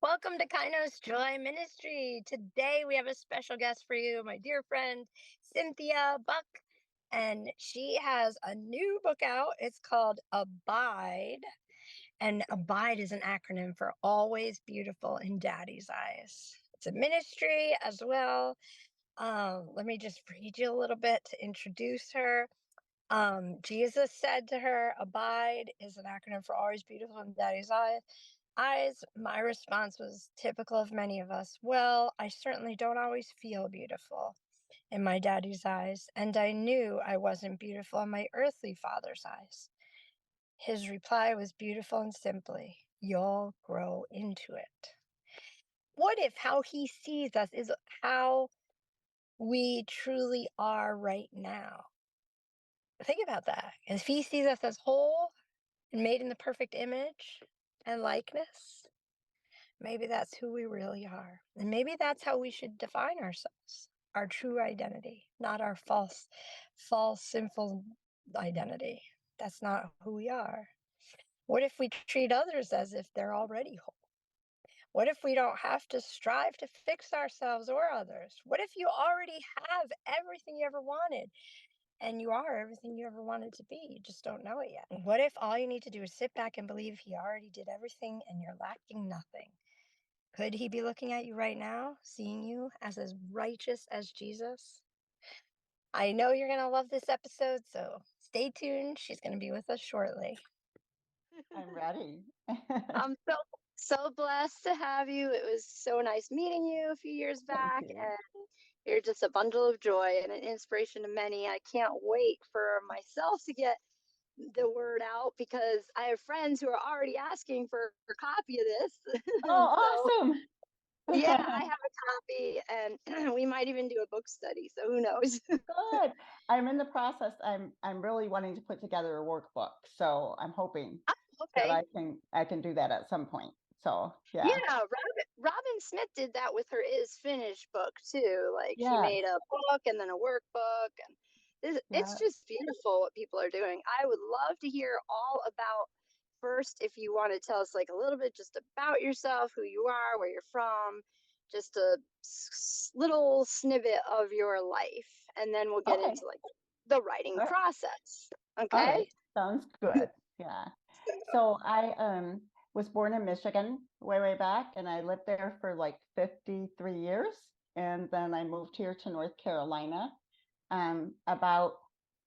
Welcome to Kainos Joy Ministry. Today we have a special guest for you, my dear friend Cynthia Buck, and she has a new book out. It's called Abide, and Abide is an acronym for Always Beautiful in Daddy's Eyes. It's a ministry as well. Let me just read you a little bit to introduce her. Jesus said to her, Abide is an acronym for Always Beautiful in Daddy's Eyes. My response was typical of many of us. Well, I certainly don't always feel beautiful in my daddy's eyes, and I knew I wasn't beautiful in my earthly father's eyes. His reply was beautiful and simply, you'll grow into it. What if how he sees us is how we truly are right now? Think about that. If he sees us as whole and made in the perfect image and likeness, maybe that's who we really are. And maybe that's how we should define ourselves, our true identity, not our false, sinful identity. That's not who we are. What if we treat others as if they're already whole? What if we don't have to strive to fix ourselves or others? What if you already have everything you ever wanted and you are everything you ever wanted to be? You just don't know it yet. What if all you need to do is sit back and believe he already did everything and you're lacking nothing? Could he be looking at you right now, seeing you as righteous as Jesus? I know you're going to love this episode, so stay tuned. She's going to be with us shortly. I'm ready. I'm so blessed to have you. It was so nice meeting you a few years Thank back, you. and you're just a bundle of joy and an inspiration to many. I can't wait for myself to get the word out because I have friends who are already asking for a copy of this. So Oh, yeah, awesome. I have a copy, and we might even do a book study. So who knows? Good. I'm in the process. I'm really wanting to put together a workbook. So I'm hoping that Okay. I can do that at some point. So Yeah, yeah. Robin Smith did that with her Is Finished book too. Like she Yes. made a book and then a workbook, and it's Yeah. just beautiful what people are doing. I would love to hear all about first if you want to tell us like a little bit just about yourself, who you are, where you're from, just a little snippet of your life, and then we'll get Okay. into like the writing All right. process. All Okay? right. Sounds good. Yeah. So I was born in Michigan way back, and I lived there for like 53 years, and then I moved here to North Carolina. About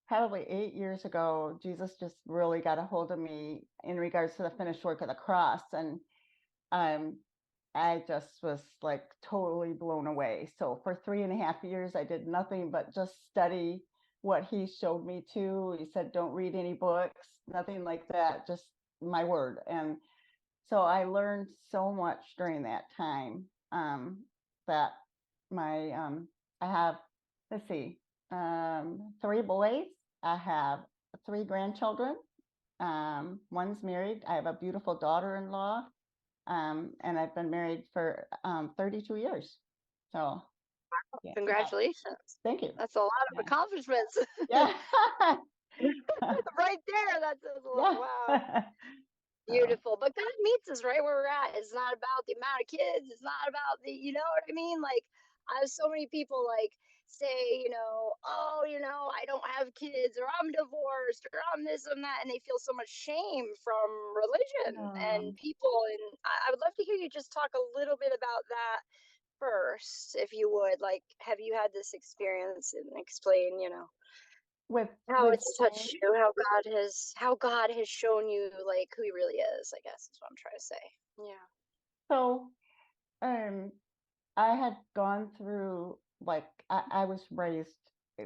probably 8 years ago, Jesus just really got a hold of me in regards to the finished work of the cross, and um, I just was like totally blown away. So for 3.5 years, I did nothing but just study what he showed me to. He said, don't read any books, nothing like that, just my word. And so I learned so much during that time that I have, let's see, 3 boys. I have 3 grandchildren. One's married. I have a beautiful daughter-in-law, and I've been married for 32 years. So yeah, yeah. Congratulations. Thank you. That's a lot of Yeah, accomplishments. yeah, Right there, that says a lot. yeah. Wow. So, Beautiful. But God meets us right where we're at. It's not about the amount of kids. It's not about you know what I mean? Like, I have so many people like say, oh, I don't have kids or I'm divorced or I'm this and that. And they feel so much shame from religion and um, people. And I would love to hear you just talk a little bit about that first, if you would. Like, have you had this experience and explain, with how with it's shame. touched you, how God has shown you like who he really is, I guess is what I'm trying to say. Yeah. So, um, I had gone through like I was raised. eh,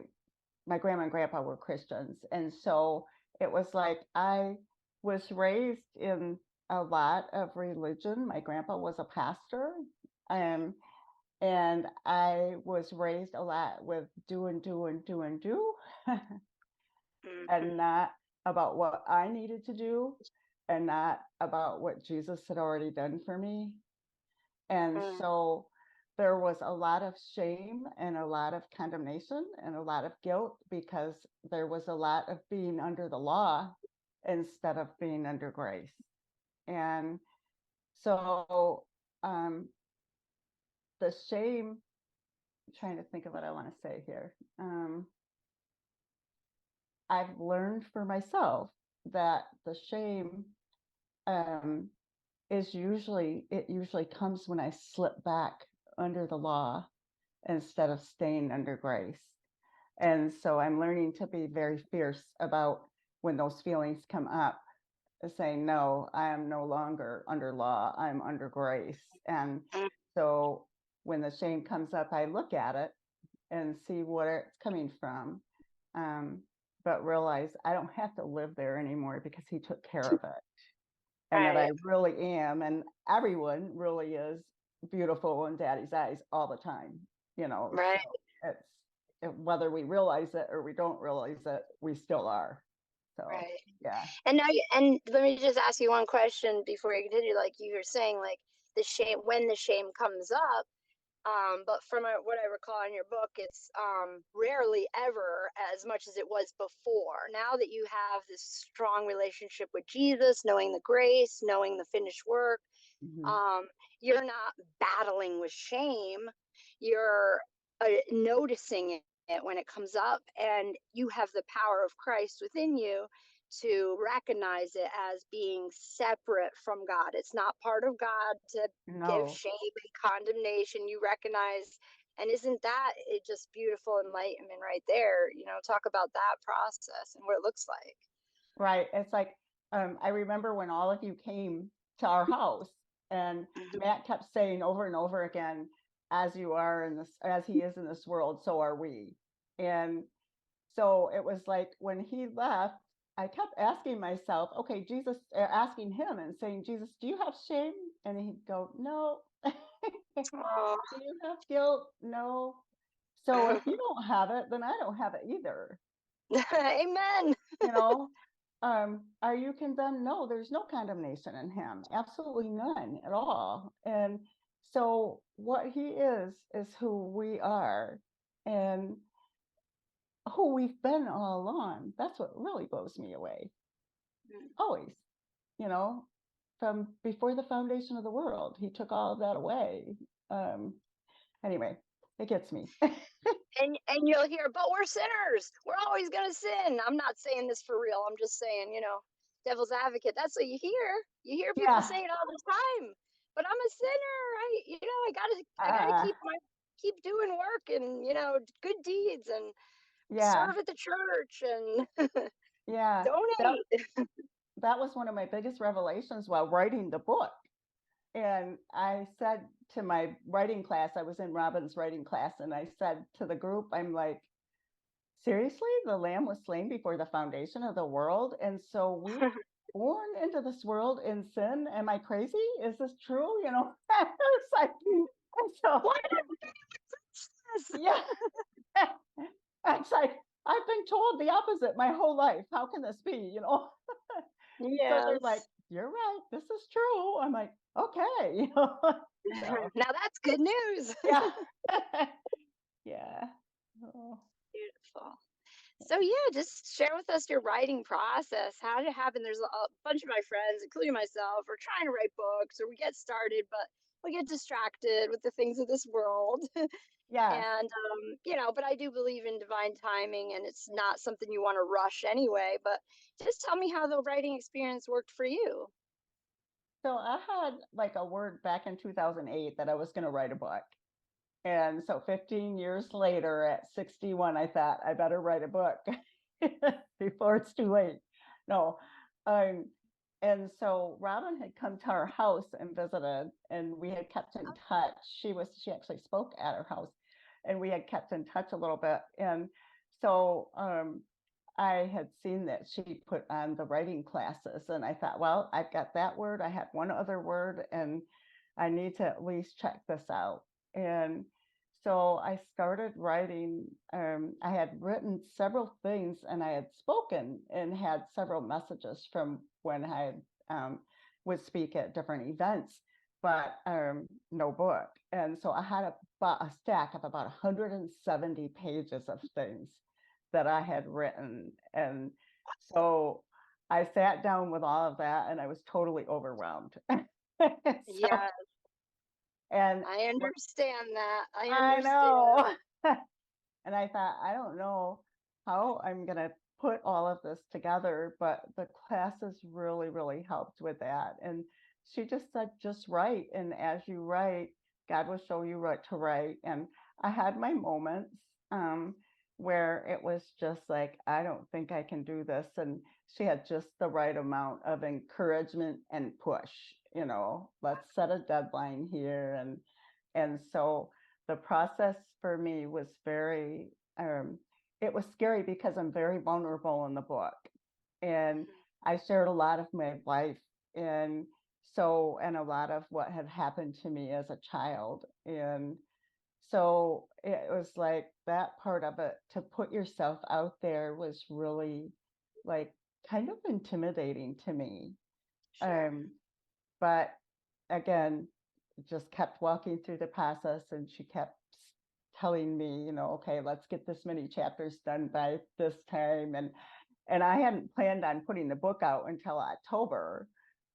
My grandma and grandpa were Christians, and so it was like I was raised in a lot of religion. My grandpa was a pastor, um, and I was raised a lot with do and do and do and do, and Hmm. not about what I needed to do, and not about what Jesus had already done for me. And Mm. so there was a lot of shame and a lot of condemnation and a lot of guilt because there was a lot of being under the law instead of being under grace. And so the shame, I'm trying to think of what I want to say here. I've learned for myself that the shame it usually comes when I slip back under the law instead of staying under grace. And so I'm learning to be very fierce about when those feelings come up, saying, no, I am no longer under law, I'm under grace. And Mm. so when the shame comes up, I look at it and see where it's coming from, but realize I don't have to live there anymore because he took care of it. And that Right, I really am, and everyone really is beautiful in Daddy's eyes all the time, right, so whether we realize it or we don't realize it, we still are. So, right. yeah. And let me just ask you one question before you continue. Like you were saying, like the shame, when the shame comes up, but from what I recall in your book, it's rarely ever as much as it was before. Now that you have this strong relationship with Jesus, knowing the grace, knowing the finished work, Mhm. um, you're not battling with shame. You're noticing it when it comes up, and you have the power of Christ within you to recognize it as being separate from God. It's not part of God to give No. shame and condemnation. You recognize, and isn't that it just beautiful enlightenment right there? Talk about that process and what it looks like. Right. It's like, I remember when all of you came to our house, and Mhm. Matt kept saying over and over again, as you are in this, as he is in this world, so are we. And so it was like when he left, I kept asking myself, okay, Jesus, asking him and saying, Jesus, do you have shame? And he'd go, no. Oh. Do you have guilt? No. So if you don't have it, then I don't have it either. Amen. You know, are you condemned? No, there's no condemnation in him. Absolutely none at all. And so what he is who we are. And who we've been all along. That's what really blows me away. Always, you know, from before the foundation of the world, he took all of that away. Um, anyway, it gets me. And you'll hear, but we're sinners. We're always gonna sin. I'm not saying this for real. I'm just saying, devil's advocate. That's what you hear. You hear people Yeah. say it all the time. But I'm a sinner. I gotta Uh, keep doing work and good deeds and yeah. serve at the church and Yeah. That donate. that was one of my biggest revelations while writing the book. And I said to my writing class, I was in Robin's writing class, and I said to the group, I'm like, seriously, the lamb was slain before the foundation of the world, and so we born into this world in sin. Am I crazy? Is this true? It's like, and so What is this? yeah. It's like I've been told the opposite my whole life. How can this be? So they're like, Yes. you're right, this is true. I'm like, okay. So Now that's good news. yeah. Yeah. Oh, Beautiful. So yeah, just share with us your writing process. How did it happen? There's a bunch of my friends, including myself, are trying to write books or we get started, but we get distracted with the things of this world. yes. And but I do believe in divine timing and it's not something you want to rush anyway. But just tell me how the writing experience worked for you. So I had like a word back in 2008 that I was going to write a book. And so 15 years later at 61, I thought I better write a book before it's too late. No. Um, and so Robin had come to our house and visited, and we had kept in touch. She actually spoke at our house, and we had kept in touch a little bit. And so I had seen that she put on the writing classes, and I thought, well, I've got that word. I had one other word, and I need to at least check this out. And so I started writing. I had written several things, and I had spoken and had several messages from when I would speak at different events, but no book. And so I had a stack of about 170 pages of things that I had written. And so I sat down with all of that and I was totally overwhelmed. So Yeah. And I understand that. I I understand. know. And I thought, I don't know how I'm going to put all of this together, but the classes really, really helped with that. And she just said, just write. And as you write, God will show you what to write. And I had my moments um, where it was just like, I don't think I can do this. And she had just the right amount of encouragement and push, let's set a deadline here. And so the process for me was very it was scary because I'm very vulnerable in the book, and Mhm. I shared a lot of my life, and and a lot of what had happened to me as a child. And so it was like that part of it, to put yourself out there, was really like kind of intimidating to me. Sure. um but again, just kept walking through the process, and she kept telling me, okay, let's get this many chapters done by this time. And I hadn't planned on putting the book out until October.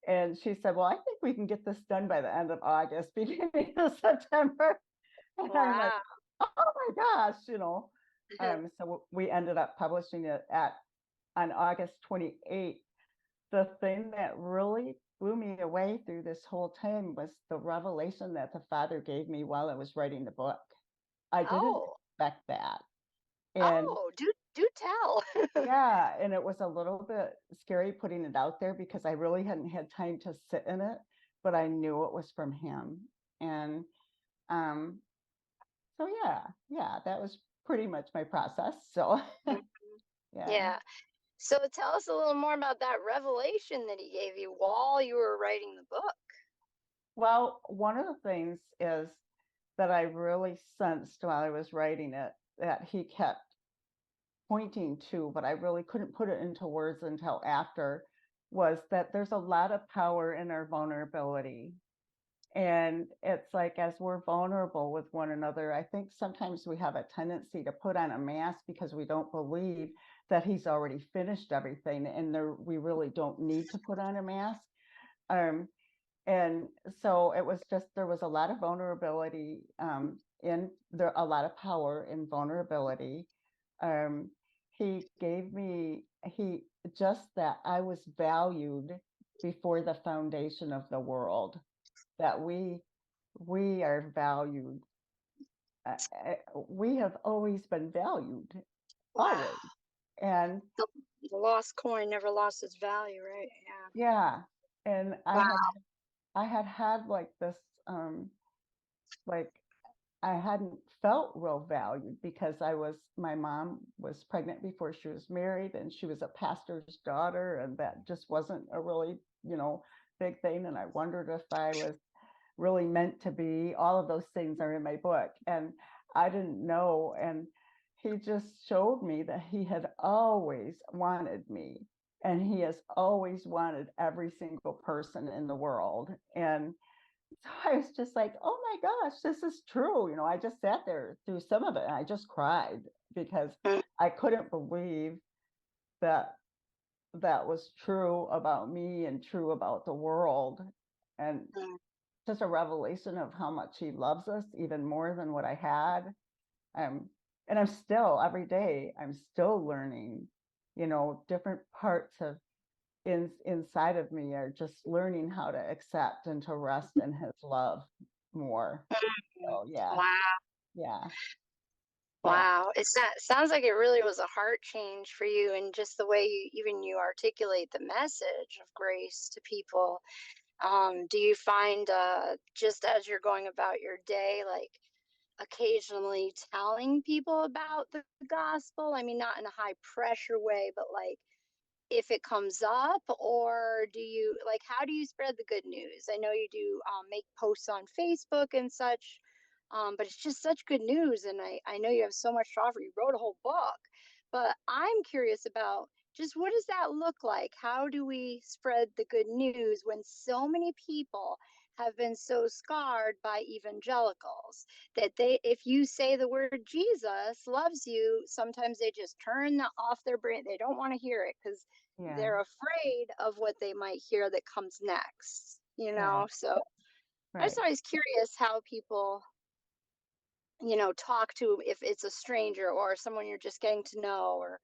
And she said, well, I think we can get this done by the end of August, beginning of September. And I'm like, Wow. oh my gosh. So we ended up publishing it on August 28th. The thing that really blew me away through this whole time was the revelation that the Father gave me while I was writing the book. I didn't Oh. expect that. And Oh, do tell. yeah, and it was a little bit scary putting it out there because I really hadn't had time to sit in it, but I knew it was from him. And um, so yeah, that was pretty much my process. So Mhm. yeah. Yeah. So tell us a little more about that revelation that he gave you while you were writing the book. Well, one of the things is that I really sensed while I was writing it, that he kept pointing to, but I really couldn't put it into words until after, was that there's a lot of power in our vulnerability. And it's like, as we're vulnerable with one another, I think sometimes we have a tendency to put on a mask because we don't believe that he's already finished everything, and we really don't need to put on a mask. Um, and so it was just, there was a lot of vulnerability in there, a lot of power in vulnerability. um, he gave me, he just that I was valued before the foundation of the world, that we are valued. We have always been valued, Wow. always. And The, the lost coin never lost its value, right? Yeah. yeah, and Wow. I had like this like I hadn't felt real valued because my mom was pregnant before she was married, and she was a pastor's daughter, and that just wasn't a really, big thing. And I wondered if I was really meant to be. All of those things are in my book, and I didn't know. And he just showed me that he had always wanted me, and he has always wanted every single person in the world. And so I was just like, oh my gosh, this is true. I just sat there through some of it and I just cried because Mm, I couldn't believe that that was true about me and true about the world. And mm, just a revelation of how much he loves us even more than what I had. And I'm still, every day, I'm still learning, different parts of inside of me are just learning how to accept and to rest in his love more. mm. So yeah, Wow. yeah, but Wow. Sounds like it really was a heart change for you, and just the way you articulate the message of grace to people. Do you find just as you're going about your day, like occasionally telling people about the gospel? I mean, not in a high pressure way, but like if it comes up, or do you like, how do you spread the good news? I know you do make posts on Facebook and such, but it's just such good news, and I know you have so much to offer. You wrote a whole book, but I'm curious about just what does that look like? How do we spread the good news when so many people have been so scarred by evangelicals that they, if you say the word Jesus loves you, sometimes they just turn off their brain. They don't want to hear it because yeah, they're afraid of what they might hear that comes next, yeah. so. I was Right. always curious how people, talk to, if it's a stranger or someone you're just getting to know, or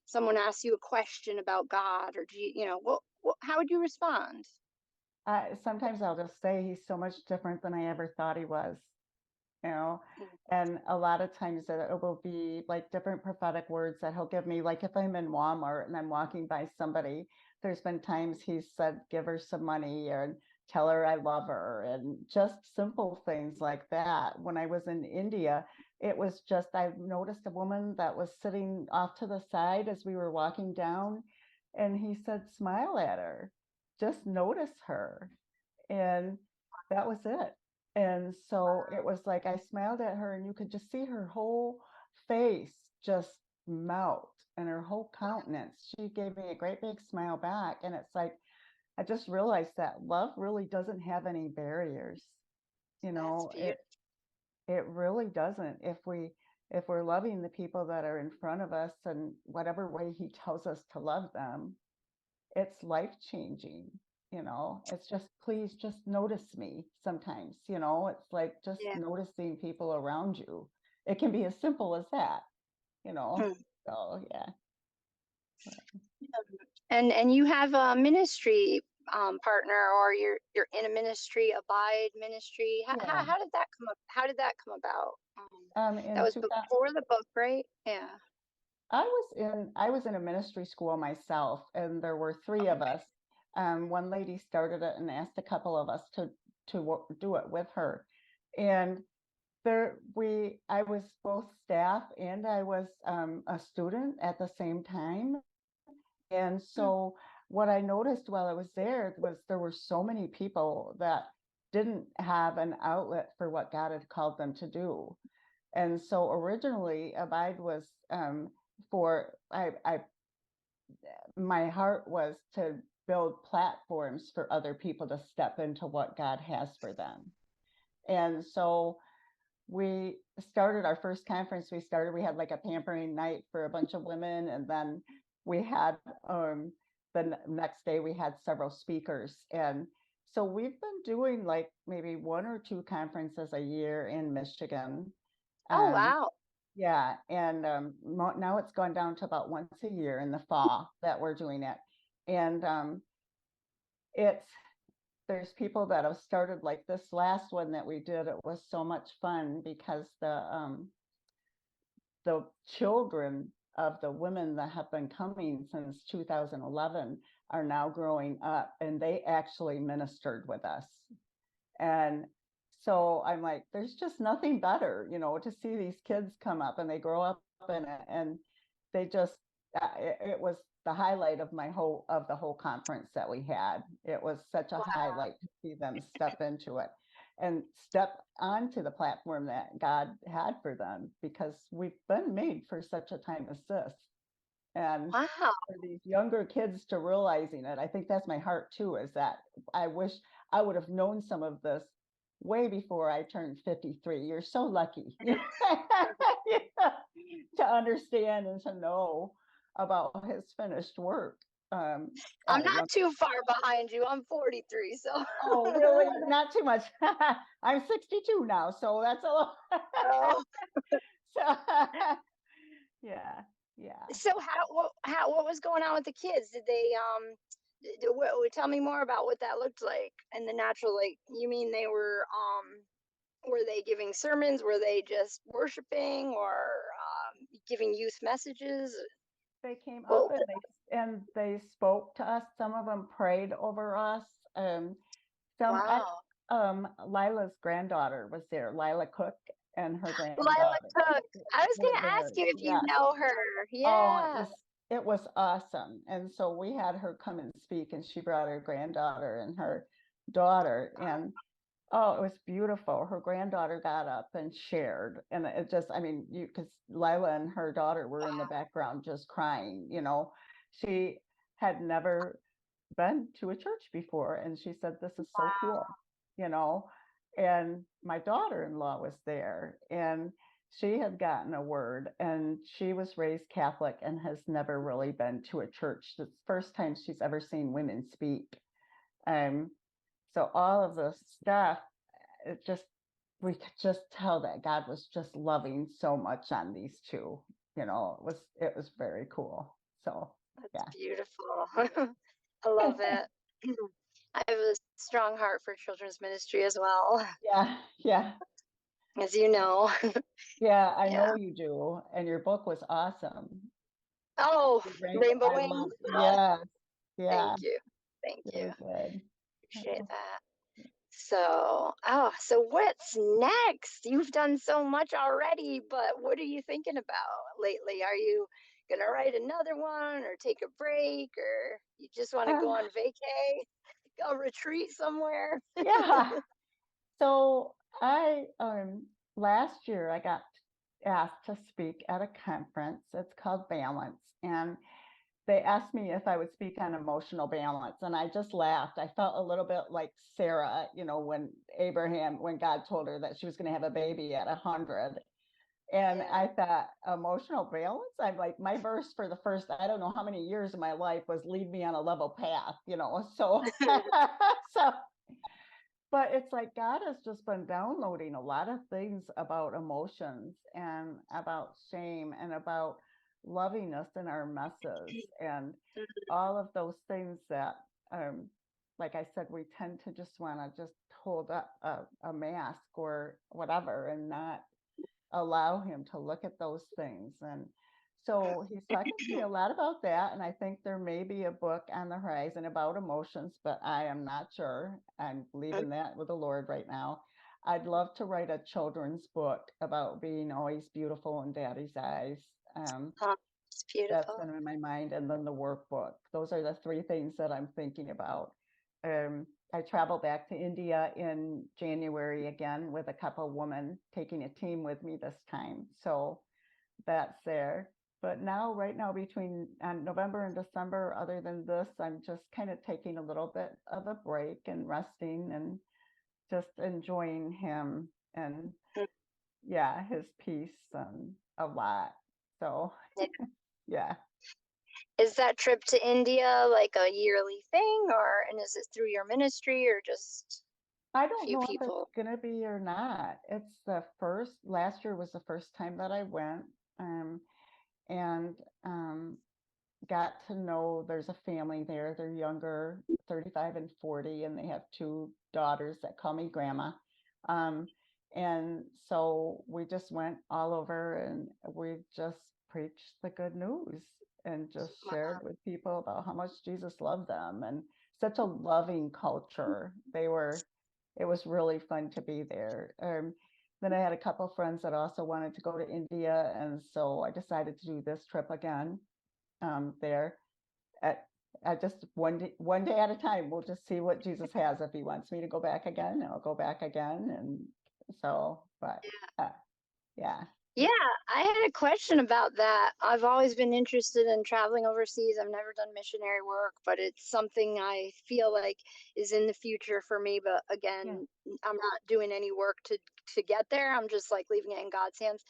someone asks you a question about God, or how would you respond? Sometimes I'll just say he's so much different than I ever thought he was. you know Mm. and a lot of times it will be like different prophetic words that he'll give me, like if I'm in Walmart and I'm walking by somebody. There's been times he's said, give her some money and tell her I love her, and just simple things like that. When I was in India, it was just, I noticed a woman that was sitting off to the side as we were walking down, and he said, smile at her, just notice her. And that was it. And so it was like I smiled at her and you could just see her whole face just melt, and her whole countenance. She gave me a great big smile back. And it's like, I just realized that love really doesn't have any barriers. You That's know, beautiful. it really doesn't. If we're loving the people that are in front of us in whatever way he tells us to love them, it's life changing. It's just, please just notice me sometimes. It's like just Yeah. noticing people around you. It can be as simple as that. you know Hmm. so yeah. And you have a ministry partner, or you're in a ministry, Abide Ministry. Yeah. How did that come up? How did that come about? That In was 2000, before the book, right? Yeah. I was in a ministry school myself, and there were three of us. One lady started it and asked a couple of us to do it with her. And I was both staff and I was a student at the same time. And Hmm. so what I noticed while I was there were so many people that didn't have an outlet for what God had called them to do. And so originally Abide was for I my heart was to build platforms for other people to step into what God has for them. And so we started our first conference. We had like a pampering night for a bunch of women, and then we had the next day we had several speakers. And so we've been doing like maybe one or two conferences a year in Michigan. Oh, um wow. yeah, and now it's gone down to about once a year in the fall that we're doing it. And it's there's people that have started, like this last one that we did. It was so much fun because the children of the women that have been coming since 2011 are now growing up, and they actually ministered with us. And so I'm like, there's just nothing better, to see these kids come up and they grow up in it, and they just, it was the highlight of the whole conference that we had. It was such a Wow. highlight to see them step into it and step onto the platform that God had for them, because we've been made for such a time as this. And Wow. for these younger kids to realizing it, I think that's my heart too, is that I wish I would have known some of this way before I turned 53. You're so lucky to understand and to know about his finished work. I'm At a young not too far behind you. I'm 43, so. Oh, really? Not too much. I'm 62 now, so that's a lot. Oh. So, yeah, yeah. So what was going on with the kids? Did they tell me more about what that looked like and the natural, like, you mean they were they giving sermons? Were they just worshiping, or giving youth messages? They came up Well, and they spoke to us. Some of them prayed over us. Some I wow. Lila's granddaughter was there, Lila Cook, and her Lila granddaughter Cook. I was were gonna there. ask you if you Yes. know her. Oh, Yeah. it was awesome. And so we had her come and speak, and she brought her granddaughter and her daughter. And oh, it was beautiful. Her granddaughter got up and shared. And it just, I mean, because Lila and her daughter were in the background just crying. She had never been to a church before, and she said, this is so cool, you know. And my daughter-in-law was there, and she had gotten a word, and she was raised Catholic and has never really been to a church. It's the first time she's ever seen women speak. um so all of the stuff, it just, we could just tell that God was just loving so much on these two. It was very cool. So That's beautiful. I love it. I have a strong heart for children's ministry as well, yeah, yeah, as you know. yeah. I Yeah. know you do, and your book was awesome. Oh, The rainbow. Rainbow I Wings. love. Oh, Yes, yeah, thank you. Thank you. really good. Appreciate that. So what's next? You've done so much already, but what are you thinking about lately? Are you gonna write another one or take a break or you just want to go Um, on vacay, a retreat somewhere? yeah. So I last year I got asked to speak at a conference. It's called Balance, and they asked me if I would speak on emotional balance, and I just laughed. I felt a little bit like Sarah, when God told her that she was going to have a baby at 100. And Yeah. I thought, emotional balance? I'm like, my verse for the first, I don't know how many years of my life was lead me on a level path, so so but it's like God has just been downloading a lot of things about emotions and about shame and about loving us in our messes and all of those things that, like I said, we tend to just want to just hold up a mask or whatever and not allow him to look at those things. And so he's talking to me a lot about that. And I think there may be a book on the horizon about emotions, but I am not sure. I'm leaving that with the Lord right now. I'd love to write a children's book about being always beautiful in daddy's eyes. Oh, it's That's beautiful. been in my mind. And then the workbook. Those are the three things that I'm thinking about. I travel back to India in January again with a couple women taking a team with me this time. So that's there. But now, right now, between November and December, other than this, I'm just kind of taking a little bit of a break and resting and just enjoying him and, yeah, his peace a lot. So, Yeah. yeah. Is that trip to India like a yearly thing and is it through your ministry or just I a don't few know if it's people? gonna be or not. Last year was the first time that I went, and um, got to know there's a family there. They're younger, 35 and 40, and they have two daughters that call me grandma. Um, and so we just went all over and we just preached the good news and just shared with people about how much Jesus loved them and such a loving culture. It was really fun to be there. Then I had a couple friends that also wanted to go to India, and so I decided to do this trip again there. At, at just one day at a time. We'll just see what Jesus has. If he wants me to go back again, I'll go back again. And so, but yeah, Yeah, I had a question about that. I've always been interested in traveling overseas. I've never done missionary work, but it's something I feel like is in the future for me. But yeah. again, I'm not doing any work to get there. I'm just like leaving it in God's hands.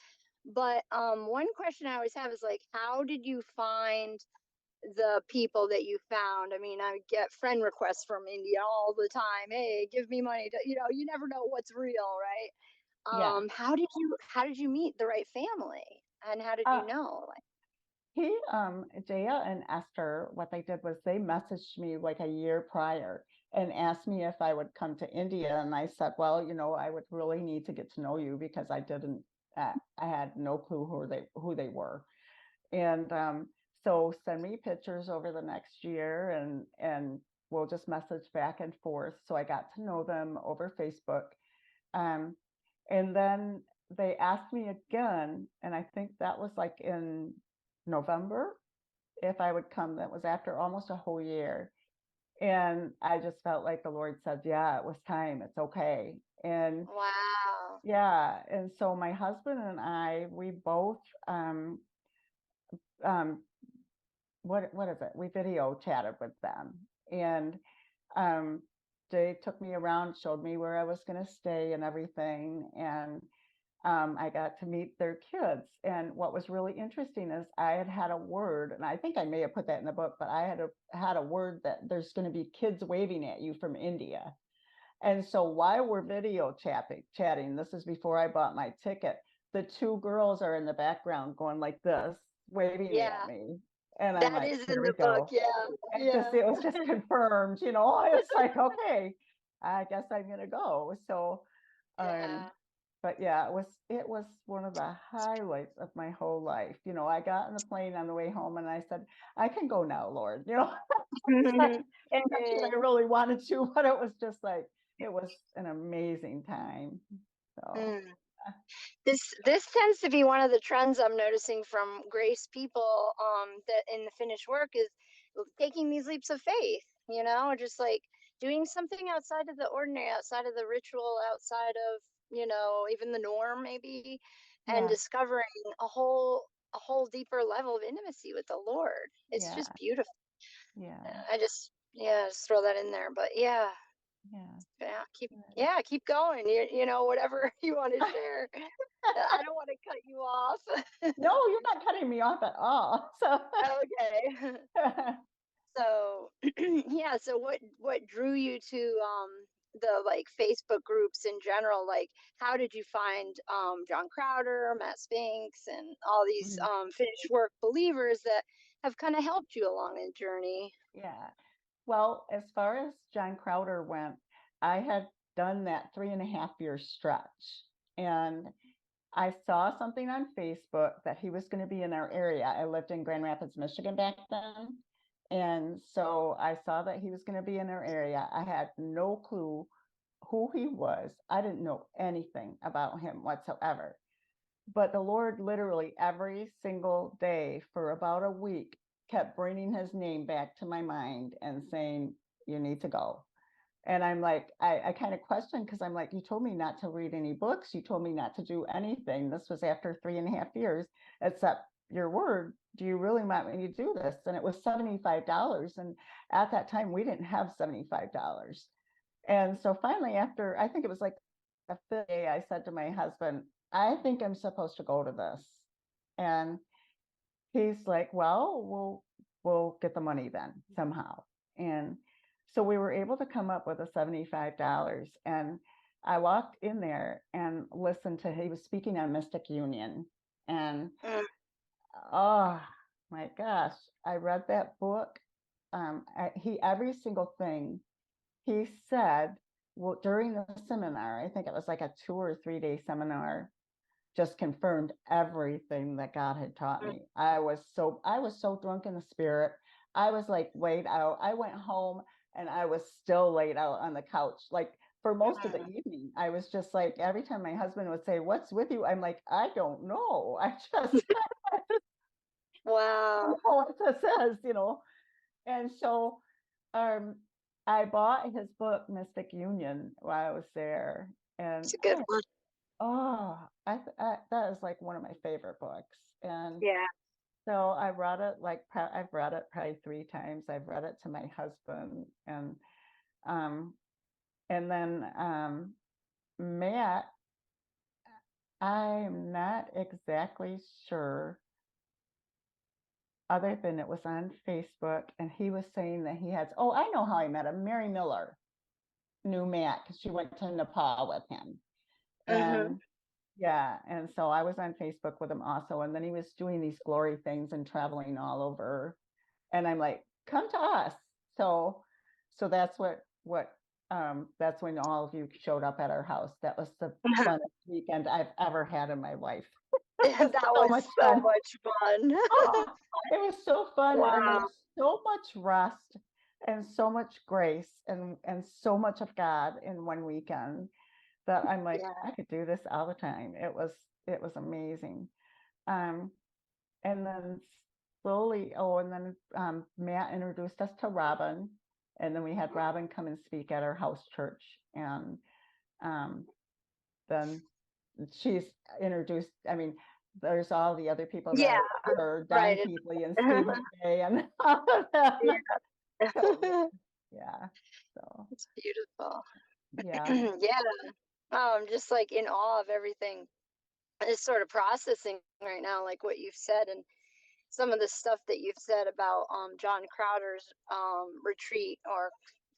But one question I always have is like, how did you find the people that you found? I mean, I get friend requests from India all the time. Hey, give me money to, you never know what's real, right? Yeah. How did you meet the right family? And how did Uh, you know? Like, Jaya and Esther, what they did was they messaged me like a year prior and asked me if I would come to India. And I said, well, I would really need to get to know you because I had no clue who they were. And so send me pictures over the next year and we'll just message back and forth. So I got to know them over Facebook. Um, and then they asked me again, and I think that was like in November, if I would come. That was after almost a whole year. And I just felt like the Lord said, yeah, it was time. It's okay. And wow. yeah. And so my husband and I, we both, um, what is it? We video chatted with them. And um, they took me around, showed me where I was going to stay and everything. And I got to meet their kids. And what was really interesting is I had a word, and I think I may have put that in the book, but I had a word that there's going to be kids waving at you from India. And so while we're video chatting, this is before I bought my ticket, the two girls are in the background going like this, waving at Yeah, me. And I'm that like, is here in we the book. go. Yeah, It was just confirmed, it's like, okay, I guess I'm gonna go. So yeah, but yeah, it was one of the highlights of my whole life. I got on the plane on the way home and I said, I can go now, Lord. And not that I Mm, really wanted to, but it was just like it was an amazing time. So mm. This tends to be one of the trends I'm noticing from grace people that in the finished work is taking these leaps of faith, just like doing something outside of the ordinary, outside of the ritual, outside of, even the norm maybe, and yeah, discovering a whole deeper level of intimacy with the Lord. It's yeah, just beautiful. yeah, Just throw that in there. But yeah, yeah. keep going. Whatever you want to share. I don't want to cut you off. No, you're not cutting me off at all. So Okay. So yeah, so what drew you to the like Facebook groups in general? Like how did you find John Crowder, Matt Spinks, and all these Mhm. finished work believers that have kind of helped you along the journey? Yeah. Well, as far as John Crowder went, I had done that 3.5 year stretch. And I saw something on Facebook that he was going to be in our area. I lived in Grand Rapids, Michigan back then. And so I saw that he was going to be in our area. I had no clue who he was. I didn't know anything about him whatsoever. But the Lord literally every single day for about a week kept bringing his name back to my mind and saying, you need to go. And I'm like, I kind of questioned because I'm like, you told me not to read any books. You told me not to do anything. This was after 3.5 years, except your word. Do you really want me to do this? And it was $75. And at that time, we didn't have $75. And so finally, after I think it was like the fifth day, I said to my husband, I think I'm supposed to go to this. And he's like, well, we'll get the money then somehow. And so we were able to come up with the $75. And I walked in there and listened to, he was speaking on Mystic Union. And Mm, oh my gosh, I read that book. Every single thing he said, well, during the seminar, I think it was like a 2 or 3 day seminar, just confirmed everything that God had taught mm, me. I was so drunk in the spirit. I was like laid out. I went home and I was still laid out on the couch. Like for most of the mm. evening, I was just like, every time my husband would say, "What's with you?" I'm like, I don't know. I Wow, don't know what this is. And so um I bought his book, Mystic Union, while I was there. And it's a good one. oh, that is like one of my favorite books. And Yeah. so I read it I've read it probably 3 times. I've read it to my husband, um and then Matt, I'm not exactly sure, other than it was on Facebook, and he was saying that he has. Oh, I know how I met him. Mary Miller knew Matt because she went to Nepal with him, Mm-hmm. and yeah, and so I was on Facebook with him also, and then he was doing these glory things and traveling all over, and I'm like, come to us. So, so that's when all of you showed up at our house. That was the funnest weekend I've ever had in my life. It was That so was much so fun. much fun. Oh, it was so fun, and there Wow. was so much rest and so much grace and so much of God in one weekend that I'm like, Yeah. I could do this all the time. It was amazing. Um, and then slowly, and then Matt introduced us to Robin, and then we had Robin come and speak at our house church, and um, then she's introduced. I mean, there's all the other people that Yeah. are with her, Don Right. Keithley and Steve McVay, and all of them. So Yeah. yeah, so It's beautiful. yeah, Yeah. Oh, I'm just like in awe of everything. Just sort of processing right now, like what you've said and some of the stuff that you've said about John Crowder's retreat or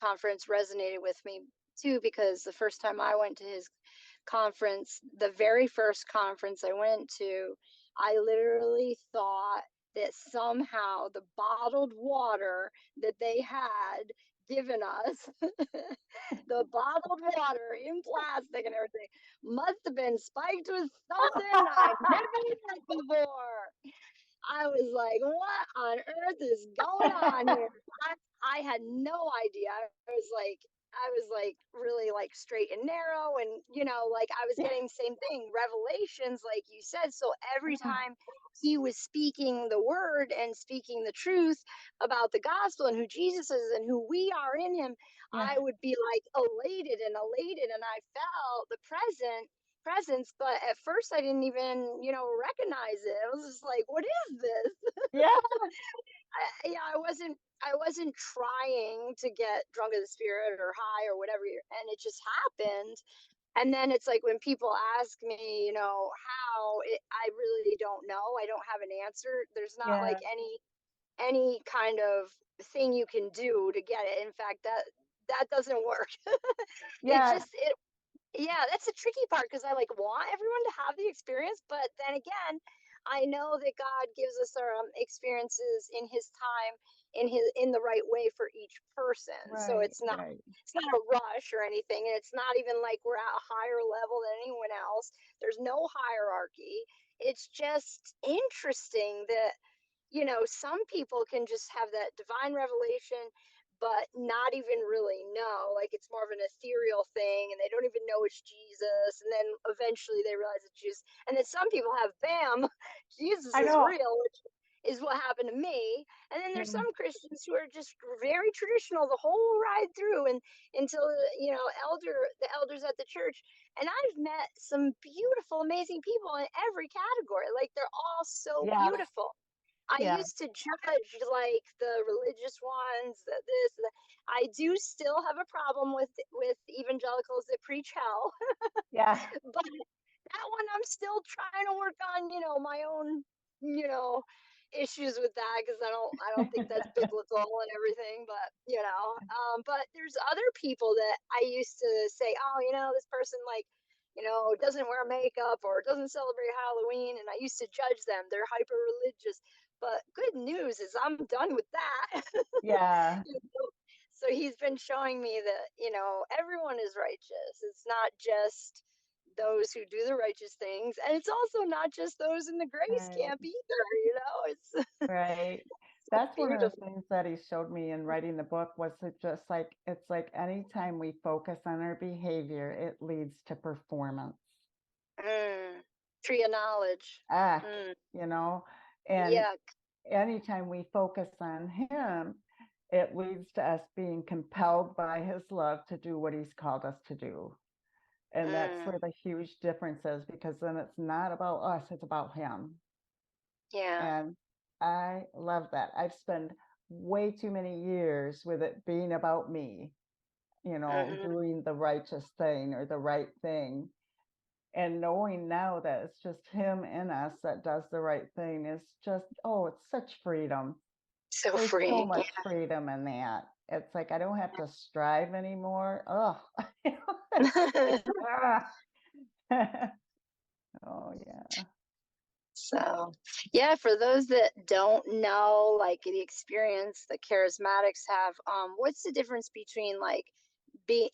conference resonated with me too, because the first time I went to his conference, the very first conference I went to, I literally thought that somehow the bottled water that they had given us, the bottled water in plastic and everything, must have been spiked with something I never had before. I was like, what on earth is going on here? I had no idea. I was like really like straight and narrow, and like I was Yeah. getting the same thing, revelations like you said. So every Yeah. time he was speaking the word and speaking the truth about the gospel and who Jesus is and who we are in him, Yeah. I would be like elated, and I felt the presence, but at first I didn't even recognize it. I was just like, what is this? Yeah. Yeah, I wasn't trying to get drunk of the spirit or high or whatever, and it just happened. And then it's like when people ask me, how I really don't know. I don't have an answer. There's not Yeah. like any kind of thing you can do to get it. In fact, that doesn't work. it Yeah. just it Yeah, that's the tricky part because I like want everyone to have the experience, but then again, I know that God gives us our experiences in His time, in the right way for each person. So Right. Right. it's not a rush or anything, and it's not even like we're at a higher level than anyone else. There's no hierarchy. It's just interesting that some people can just have that divine revelation, but not even really know. Like it's more of an ethereal thing, and they don't even know it's Jesus. And then eventually they realize it's Jesus. And then some people have, bam, Jesus I is know. real, which is what happened to me. And then there's Yeah. some Christians who are just very traditional the whole ride through, and until the elders at the church. And I've met some beautiful, amazing people in every category. Like they're all so Yeah. beautiful. I Yeah. used to judge like the religious ones, this, that. I do still have a problem with evangelicals that preach hell, Yeah. but that one I'm still trying to work on, my own, you know, issues with that because I don't think that's biblical and everything. But there's other people that I used to say, oh, this person like, doesn't wear makeup or doesn't celebrate Halloween, and I used to judge them. They're hyper religious. But good news is I'm done with that. Yeah. So he's been showing me that, everyone is righteous. It's not just those who do the righteous things. And it's also not just those in the grace Right. camp either. It's Right. so That's one of the beautiful. things that he showed me in writing the book was it just like it's like anytime we focus on our behavior, it leads to performance. Mm. Tree of knowledge. Act, Mm. you know, and Yuck. anytime we focus on him, it leads to us being compelled by his love to do what he's called us to do. And that's Mm. where the huge difference is because then it's not about us, it's about him. Yeah. And I love that. I've spent way too many years with it being about me, Mm-hmm. doing the righteous thing or the right thing. And knowing now that it's just him in us that does the right thing is just, oh, it's such freedom. So There's so freeing. much freedom in that. It's like I don't have to strive anymore. Oh, Yeah. oh yeah. So, yeah, for those that don't know, like the experience the charismatics have, what's the difference between like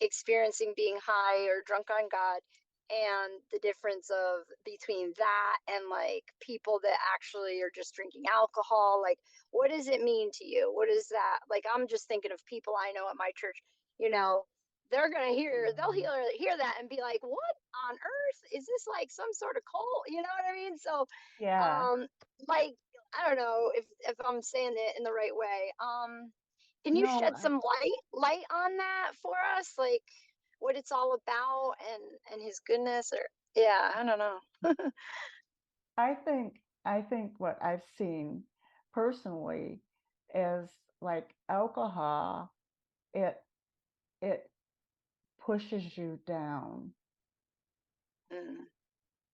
experiencing being high or drunk on God, and the difference of between that and like people that actually are just drinking alcohol? Like, what does it mean to you? What is that? Like, I'm just thinking of people I know at my church, you know, they'll hear that and be like, what on earth is this, like some sort of cult? You know what I mean? So Yeah. um, like, I don't know if I'm saying it in the right way. Can you No, shed some light on that for us? Like what it's all about, and his goodness, or yeah, I don't know. I think what I've seen personally is like alcohol, it it pushes you down. Mm,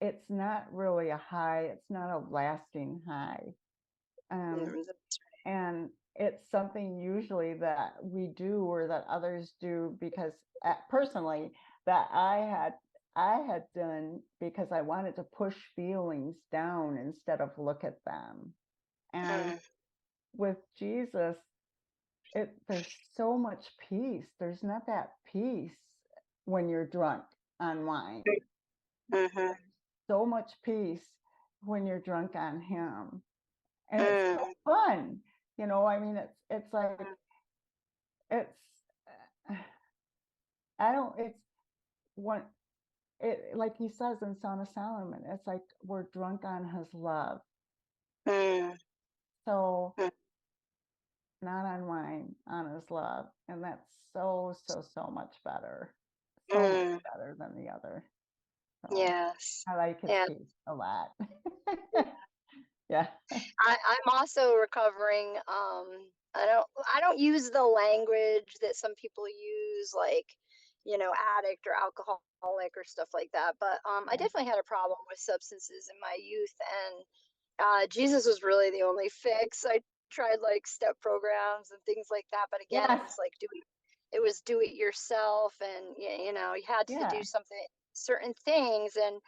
It's not really a high, it's not a lasting high. Um, that's and it's something usually that we do or that others do because personally that I had done because I wanted to push feelings down instead of look at them. And Mm, with Jesus, there's so much peace. There's not that peace when you're drunk on wine. mhm, So much peace when you're drunk on him. And it's mm, so fun. I mean, it's like it's I don't it's one it like he says in Song of Solomon, it's like we're drunk on his love. mm, So mm, not on wine, on his love. And that's so, so, so much better. So much mm. better than the other. So Yes. I like his Yeah. peace a lot. Yeah. I'm also recovering. I don't use the language that some people use, like, addict or alcoholic or stuff like that. But I Yeah. definitely had a problem with substances in my youth, and Jesus was really the only fix. I tried like step programs and things like that, but again, it Yes. was like do it yourself, and you had to do Yeah. something, certain things, and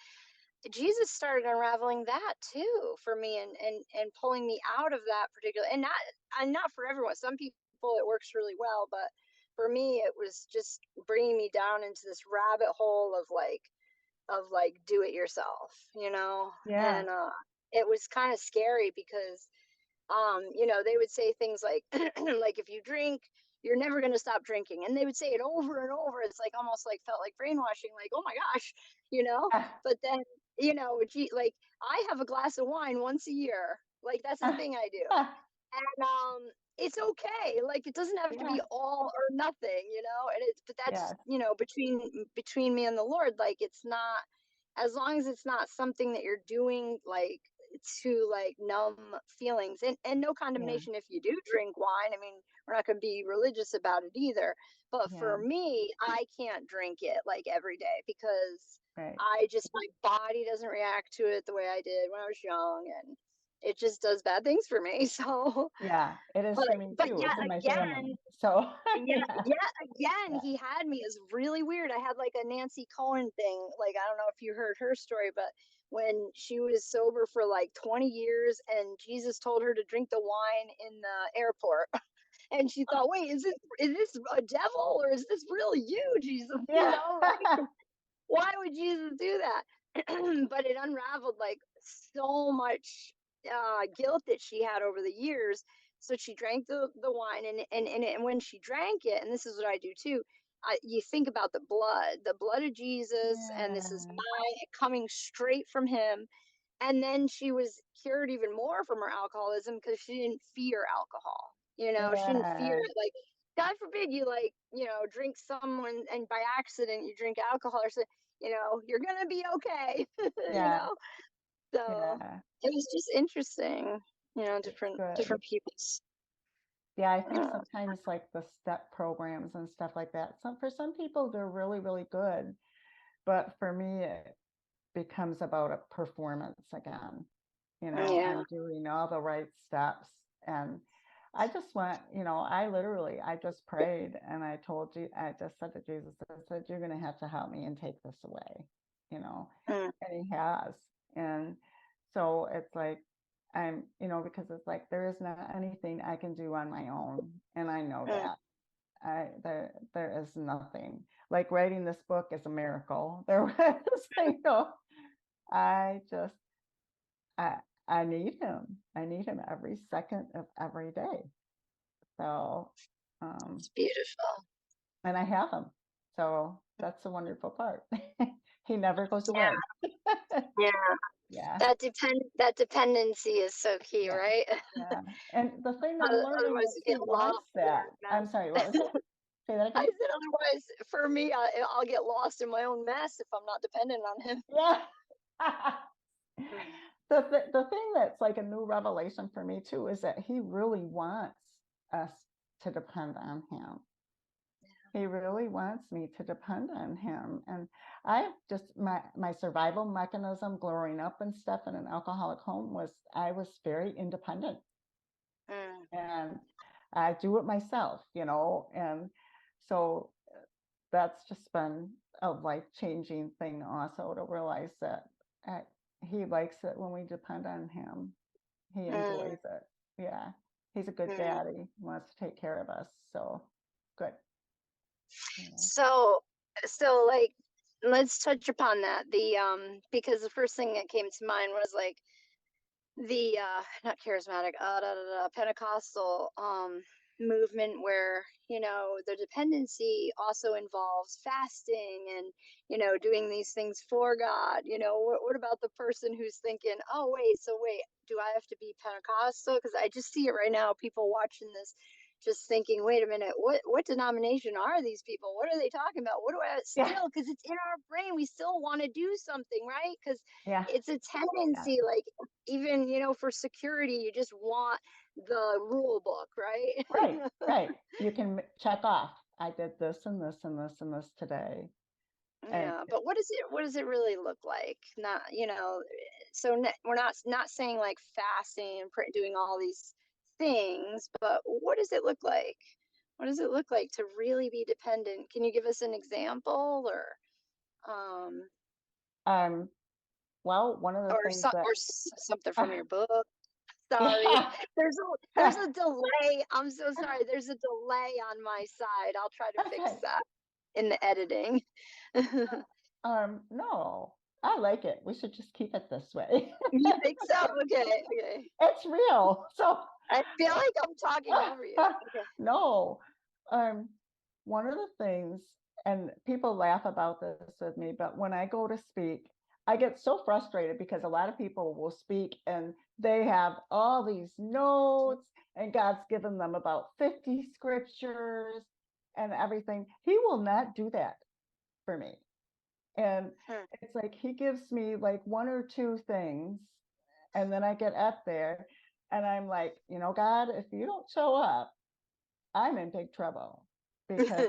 Jesus started unraveling that too for me, and pulling me out of that particular, and not for everyone. Some people it works really well, but for me it was just bringing me down into this rabbit hole of like do it yourself, Yeah. and it was kind of scary because they would say things like like if you drink, you're never going to stop drinking, and they would say it over and over. It's like almost like felt like brainwashing, like, oh my gosh, you know but then like I have a glass of wine once a year, like that's the thing I do. And it's okay, like it doesn't have to Yeah. be all or nothing, and it's but that's Yes. between me and the Lord, like it's not, as long as it's not something that you're doing like to like numb feelings, and no Yeah. condemnation if you do drink wine. I mean, we're not going to be religious about it either, but Yeah. for me, I can't drink it like every day because Right. my body doesn't react to it the way I did when I was young, and it just does bad things for me. So Yeah. It is but for me but too. yet It's in my family. again, So yeah. yet again, Yeah. he had me. Is really weird. I had like a Nancy Cohen thing. Like, I don't know if you heard her story, but when she was sober for like 20 years, and Jesus told her to drink the wine in the airport, and she thought, wait, is this a devil, or is this really you, Jesus? Yeah. Like, why would Jesus do that? But it unraveled like so much guilt that she had over the years. So she drank the wine, and when she drank it, and this is what I do too. You think about the blood of Jesus, and this is Yeah. coming straight from him. And then she was cured even more from her alcoholism because she didn't fear alcohol. She didn't fear Yeah. it. Like, God forbid you like, drink someone and by accident you drink alcohol or something, you're gonna be okay. you Yeah. know. So Yeah. it was just interesting, It's different good. different people's. Yeah, I think Uh, sometimes like the step programs and stuff like that. For some people they're really, really good, but for me it becomes about a performance again. yeah. I'm doing all the right steps, and I just went, I just prayed and I just said to Jesus, I said, you're gonna have to help me and take this away, you know, Mm, and he has. And so it's like because it's like there is not anything I can do on my own. And I know mm, that. There is nothing. Like writing this book is a miracle. There was, I just I I need him. I need him every second of every day. So it's beautiful. and I have him. So that's the wonderful part. He never goes Yeah, away. yeah. Yeah. That dependency is so key, Yeah. right? Yeah. And the thing I'm learning Otherwise, is you he get wants lost in that. your I'm sorry, what was mess. it? Say that I again? said, otherwise, for me, I'll get lost in my own mess if I'm not dependent on him. Yeah. Mm, The thing that's like a new revelation for me too is that he really wants us to depend on him. He really wants me to depend on him. And I just my survival mechanism growing up and stuff in an alcoholic home was I was very independent. mm, And I do it myself, and so that's just been a life-changing thing also to realize that uh, he likes it when we depend on him. He Mm, enjoys it. Yeah. He's a good mm. daddy. He wants to take care of us. So good. Yeah. So, like, let's touch upon that. Because the first thing that came to mind was like the not charismatic, Pentecostal movement where the dependency also involves fasting and doing these things for God. What about the person who's thinking, oh wait, do I have to be Pentecostal? Because I just see it right now, people watching this just thinking, wait a minute, what denomination are these people? What are they talking about? What do I Yeah. still, because it's in our brain, we still want to do something, right? Because Yeah. it's a Yeah. tendency, like, even for security, you just want the rule book, right? Right. Right. You can check off. I did this and this and this and this today. And Yeah, but what does it really look like? Not, so we're not saying like fasting and doing all these things, but what does it look like? What does it look like to really be dependent? Can you give us an example, um um, well, one of the or things that something from your book? Sorry. yeah. There's a delay. I'm so sorry. There's a delay on my side. I'll try to fix Okay. that in the editing. No, I like it. We should just keep it this way. You think so? Okay, okay. It's real. So I feel like I'm talking over you. Okay. no. Um, one of the things, and people laugh about this with me, but when I go to speak, I get so frustrated because a lot of people will speak and they have all these notes, and God's given them about 50 scriptures and everything. He will not do that for me. And Hmm. it's like he gives me like one or two things, and then I get up there and I'm like, God, if you don't show up, I'm in big trouble because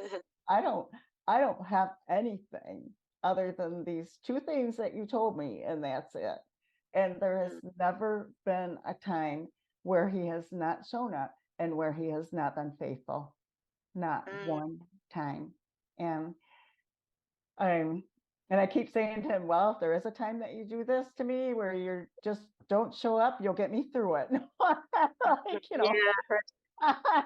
I don't I don't have anything other than these two things that you told me, and that's it. And there has Mm, never been a time where he has not shown up and where he has not been faithful. Not mm, one time. And um and I keep saying to him, well, if there is a time that you do this to me where you're just don't show up, you'll get me through it. Like, yeah.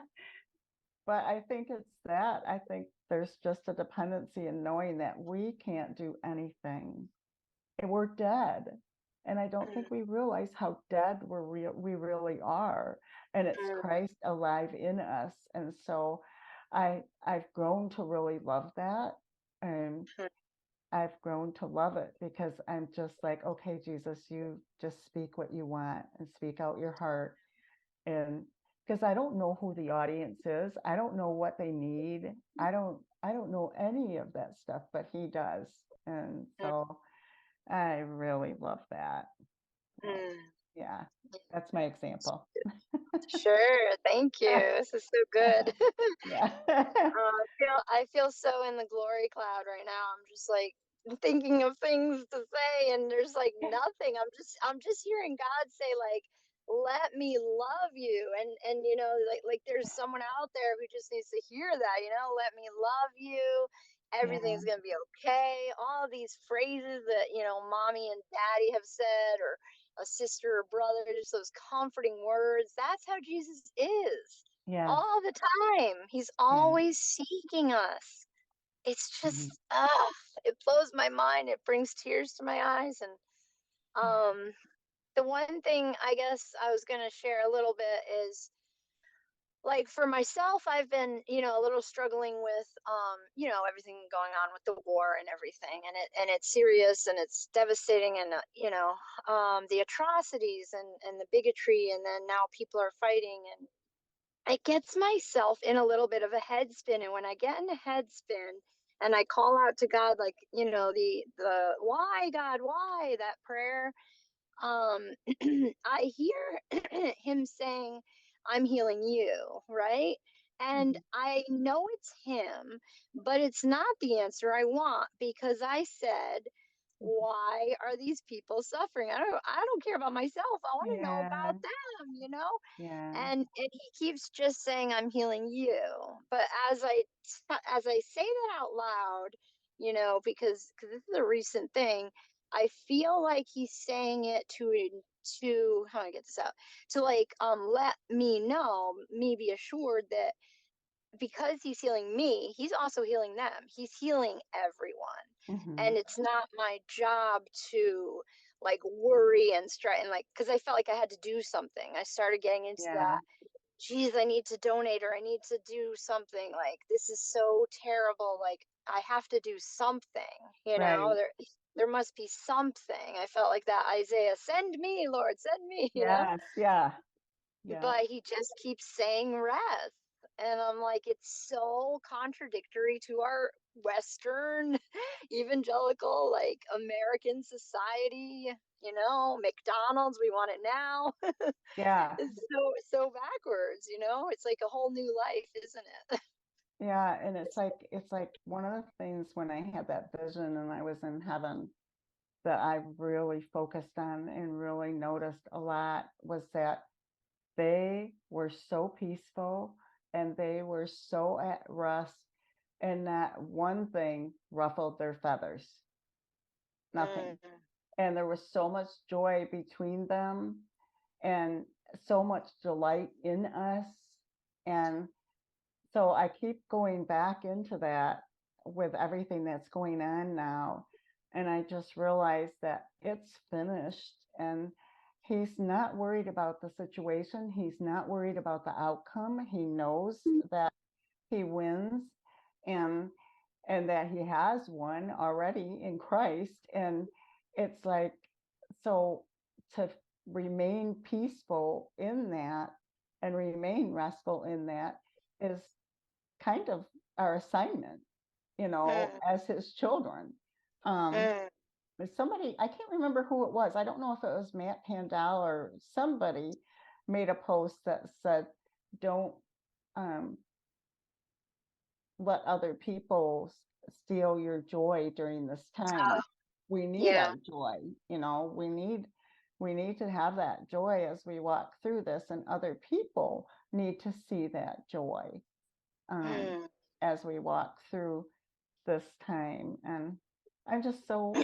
but I think it's that. I think there's just a dependency in knowing that we can't do anything and we're dead. And I don't think Mm, we realize how dead we really are. And it's mm, Christ alive in us. And so I've grown to really love that. And mm, I've grown to love it because I'm just like, okay, Jesus, you just speak what you want and speak out your heart. And because I don't know who the audience is, I don't know what they need. I don't know any of that stuff, but he does. And mm, so I really love that. So mm. yeah, that's my example. Sure. Thank you. This is so good. Yeah. I feel so in the glory cloud right now. I'm just like thinking of things to say, and there's like nothing. I'm just hearing God say like, "Let me love you," and like there's someone out there who just needs to hear that. Let me love you. Yeah. Everything's gonna be okay. All these phrases that mommy and daddy have said, or a sister or brother, just those comforting words. That's how Jesus is Yes. all the time. He's Yeah. always seeking us. It's Mhm. just it blows my mind. It brings tears to my eyes. And the one thing I guess I was going to share a little bit is, like, for myself, I've been a little struggling with everything going on with the war and everything, and it's serious and it's devastating, and the atrocities and the bigotry, and then now people are fighting, and it gets myself in a little bit of a head spin. And when I get in a head spin and I call out to God, like, the why, God, why, that prayer, um I hear him saying, I'm healing you, right? And Mhm. I know it's him, but it's not the answer I want, because I said, why are these people suffering? I don't care about myself. I want to know Yeah. about them, you know? Yeah. And he keeps just saying, I'm healing you. But as I say that out loud, because this is a recent thing, I feel like he's saying it to how do I get this out? To like let me know, me be assured that because he's healing me, he's also healing them. He's healing everyone. Hmm. And it's not my job to like worry and stress and like because I felt like I had to do something. I started getting into Yeah. that. Geez, I need to donate or I need to do something. Like this is so terrible. Like I have to do something, Right. there must be something. I felt like that Isaiah, send me, Lord, send me. Yes. Yeah. Yeah. But he just keeps saying rest. And I'm like, it's so contradictory to our Western evangelical, like American society, McDonald's, we want it now. Yeah. It's so backwards, it's like a whole new life, isn't it? Yeah. And it's like one of the things when I had that vision and I was in heaven that I really focused on and really noticed a lot was that they were so peaceful and they were so at rest, and not one thing ruffled their feathers. Nothing. Mm, And there was so much joy between them and so much delight in us. And so I keep going back into that with everything that's going on now. And I just realized that it's finished. And he's not worried about the situation. He's not worried about the outcome. He knows that he wins, and that he has won already in Christ. And it's like, so to remain peaceful in that and remain restful in that is kind of our assignment, mm, as his children. Um, mm. there's somebody, I can't remember who it was. I don't know if it was Matt Pandal or somebody made a post that said, don't um, let other people steal your joy during this Oh, time. We need yeah. our joy, we need to have that joy as we walk through this, and other people need to see that joy, um, Mm, as we walk through this time. And I'm just so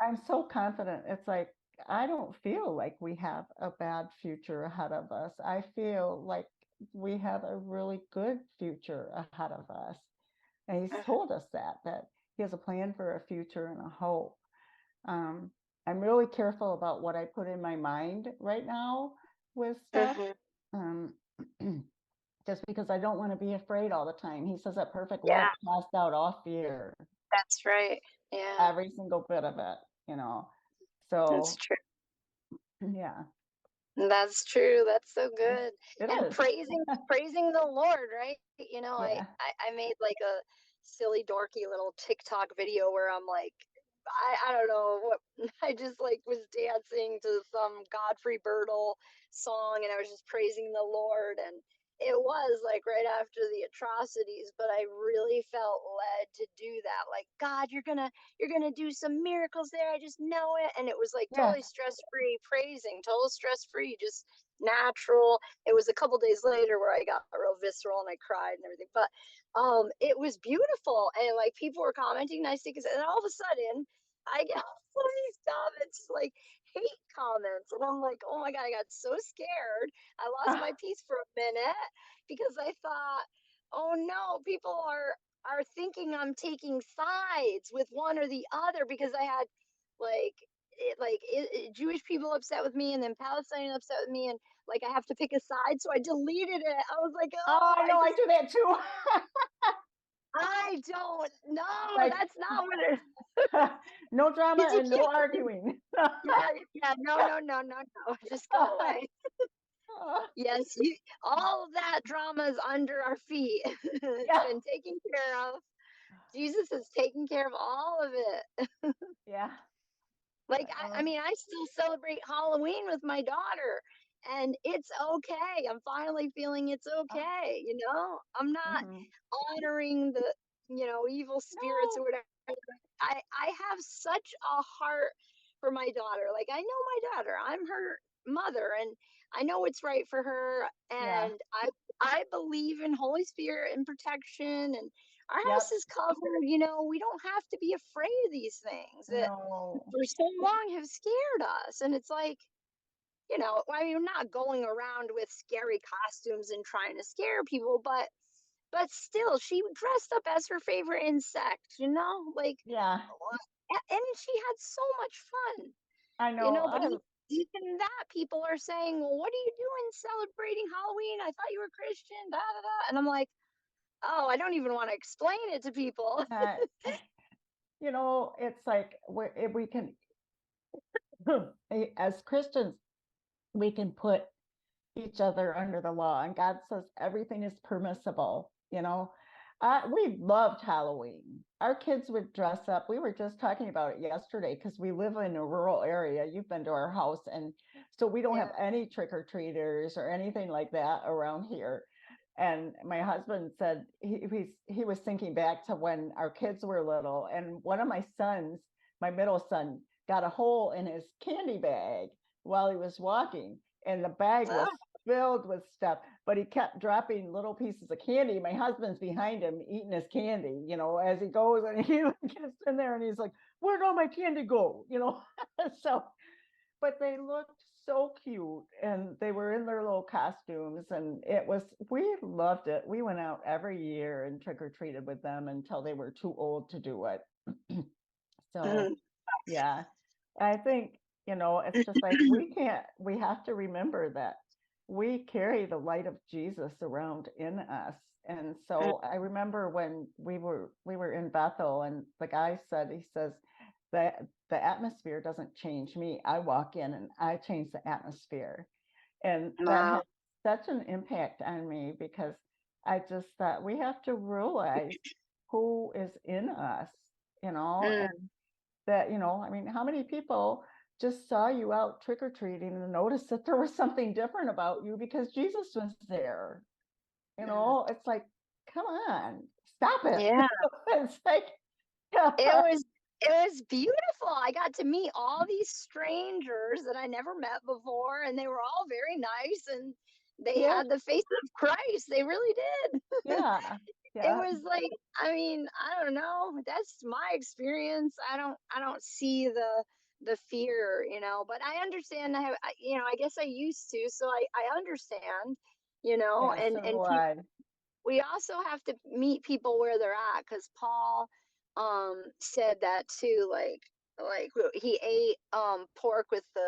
I'm so confident. It's like I don't feel like we have a bad future ahead of us. I feel like we have a really good future ahead of us. And he's told us that he has a plan for a future and a hope. Um, I'm really careful about what I put in my mind right now with stuff. mhm. Um, just because I don't want to be afraid all the time. He says that perfect love Yeah, casts out all fear, that's right. Yeah, every single bit of it. that's So, true. yeah, That's true. That's so it's, good. it And is. praising the Lord, right? Yeah. I made like a silly dorky little TikTok video where I'm like I don't know what I just like was dancing to some Godfrey Birtle song and I was just praising the Lord and it was like right after the atrocities, but I really felt led to do that. Like, God, you're gonna do some miracles there. I just know it. And it was like Yeah. totally stress-free praising, total stress-free, just natural. It was a couple days later where I got real visceral and I cried and everything. But it was beautiful. And like people were commenting nice things, and all of a sudden I get all these comments like hate comments. And I'm like, oh my God, I got so scared. I lost my peace for a minute because I thought, oh no, people are thinking I'm taking sides with one or the other because I had like Jewish people upset with me and then Palestinian upset with me and like I have to pick a side, so I deleted it. I was like, Oh, oh, I know, I do that too. I don't know. Like, That's not what it no drama because you and no can't. arguing. Yeah, no. Just go away. Yes, all of that drama is under our feet. It's Yeah. been taken care of. Jesus has taken care of all of it. Yeah. Like, I mean, I still celebrate Halloween with my daughter, and it's okay. I'm finally feeling it's okay. I'm not Mhm. honoring the, evil spirits No. or whatever. I have such a heart for my daughter. Like, I know my daughter. I'm her mother, and I know what's right for her. Yeah. And I believe in Holy Spirit and protection, and our Yep. house is covered. We don't have to be afraid of these things that No. for so long have scared us. And it's like, I mean, we're not going around with scary costumes and trying to scare people, but still, she dressed up as her favorite insect, like, Yeah. and she had so much fun, I know. but even that people are saying, well, what are you doing celebrating Halloween? I thought you were Christian, da da da. And I'm like, oh, I don't even want to explain it to people. Uh, it's like we can, as Christians, we can put each other under the law, and God says everything is permissible. We loved Halloween. Our kids would dress up. We were just talking about it yesterday because we live in a rural area. You've been to our house, and so we don't Yeah. have any trick-or-treaters or anything like that around here. And my husband said he was thinking back to when our kids were little, and one of my sons, my middle son, got a hole in his candy bag while he was walking, and the bag was filled with stuff, but he kept dropping little pieces of candy. My husband's behind him eating his candy, as he goes, and he gets in there and he's like, where'd all my candy go? So, but they looked so cute, and they were in their little costumes, and we loved it. We went out every year and trick-or-treated with them until they were too old to do it. So yeah, I think, it's just like we have to remember that we carry the light of Jesus around in us. And so I remember when we were in Bethel, and the guy he says that the atmosphere doesn't change me. I walk in and I change the atmosphere. And that Wow. had such an impact on me, because I just thought we have to realize who is in us, and that, I mean, how many people just saw you out trick-or-treating and noticed that there was something different about you because Jesus was there? It's like, come on, stop it. Yeah. It's like, yeah. It was beautiful. I got to meet all these strangers that I never met before, and they were all very nice, and they Yeah, had the face of Christ. They really did. yeah, It yeah, was like, I mean, I don't know. That's my experience. I don't see the fear, but I understand. I guess I used to, so I understand, yeah, so and do I. we also have to meet people where they're at, because Paul said that too, like he ate pork with the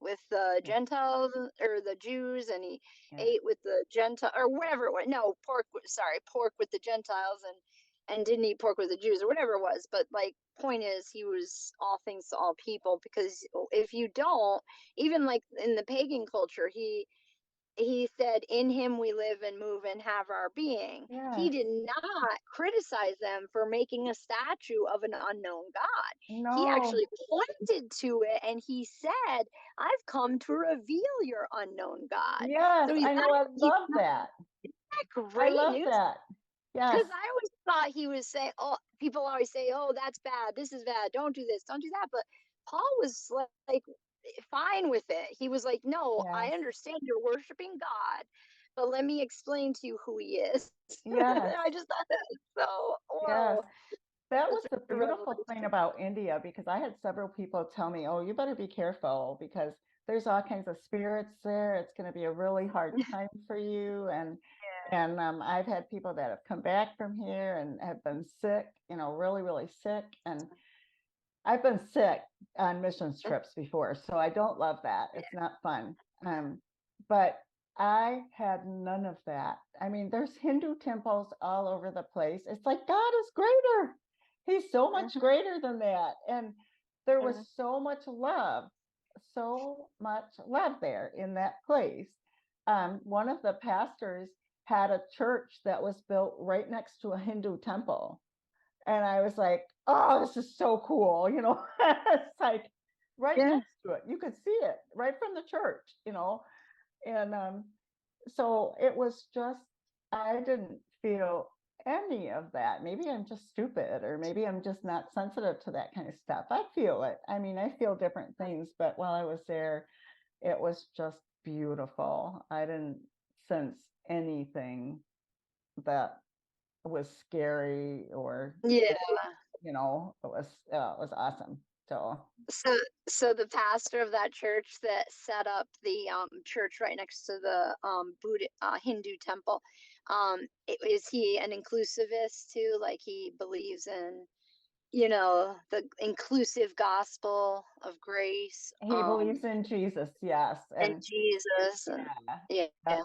Yeah, Gentiles or the Jews, and he yeah, ate with the Gentile or whatever it was. No, pork with the Gentiles, and didn't eat pork with the Jews or whatever it was. But like, point is, he was all things to all people, because if you don't, even like in the pagan culture, he said, in him we live and move and have our being. He yes, did not criticize them for making a statue of an unknown God. He no, actually pointed to it, and he said, I've come to reveal your unknown God. yes, So I know, I love that. I great love news, that. Yes, because I always thought he was saying, oh, people always say, oh, that's bad, this is bad, don't do this, don't do that. But Paul was like fine with it. He was like, no, I yes, understand you're worshiping God, but let me explain to you who he is. yes, I just thought that was so, yes. whoa, That was such the a beautiful thing revelation. about India, because I had several people tell me, oh, you better be careful because there's all kinds of spirits there. It's going to be a really hard time for you. And I've had people that have come back from here and have been sick, really, really sick. And I've been sick on missions trips before, so I don't love that. It's not fun. But I had none of that. I mean, there's Hindu temples all over the place. It's like God is greater. He's so much greater than that. And there was so much love there in that place. One of the pastors had a church that was built right next to a Hindu temple. And I was like, oh, this is so cool. It's like right Yeah. next to it. You could see it right from the church. And so it was just, I didn't feel any of that. Maybe I'm just stupid, or maybe I'm just not sensitive to that kind of stuff. I feel it. I mean, I feel different things, but while I was there, it was just beautiful. I didn't sense anything that was scary or, Yeah. it was awesome. So So, so the pastor of that church that set up the church right next to the Buddha Hindu temple, is he an inclusivist too? Like he believes in, the inclusive gospel of grace, he believes in Jesus, yes, and and Jesus, and yeah, yeah. yep,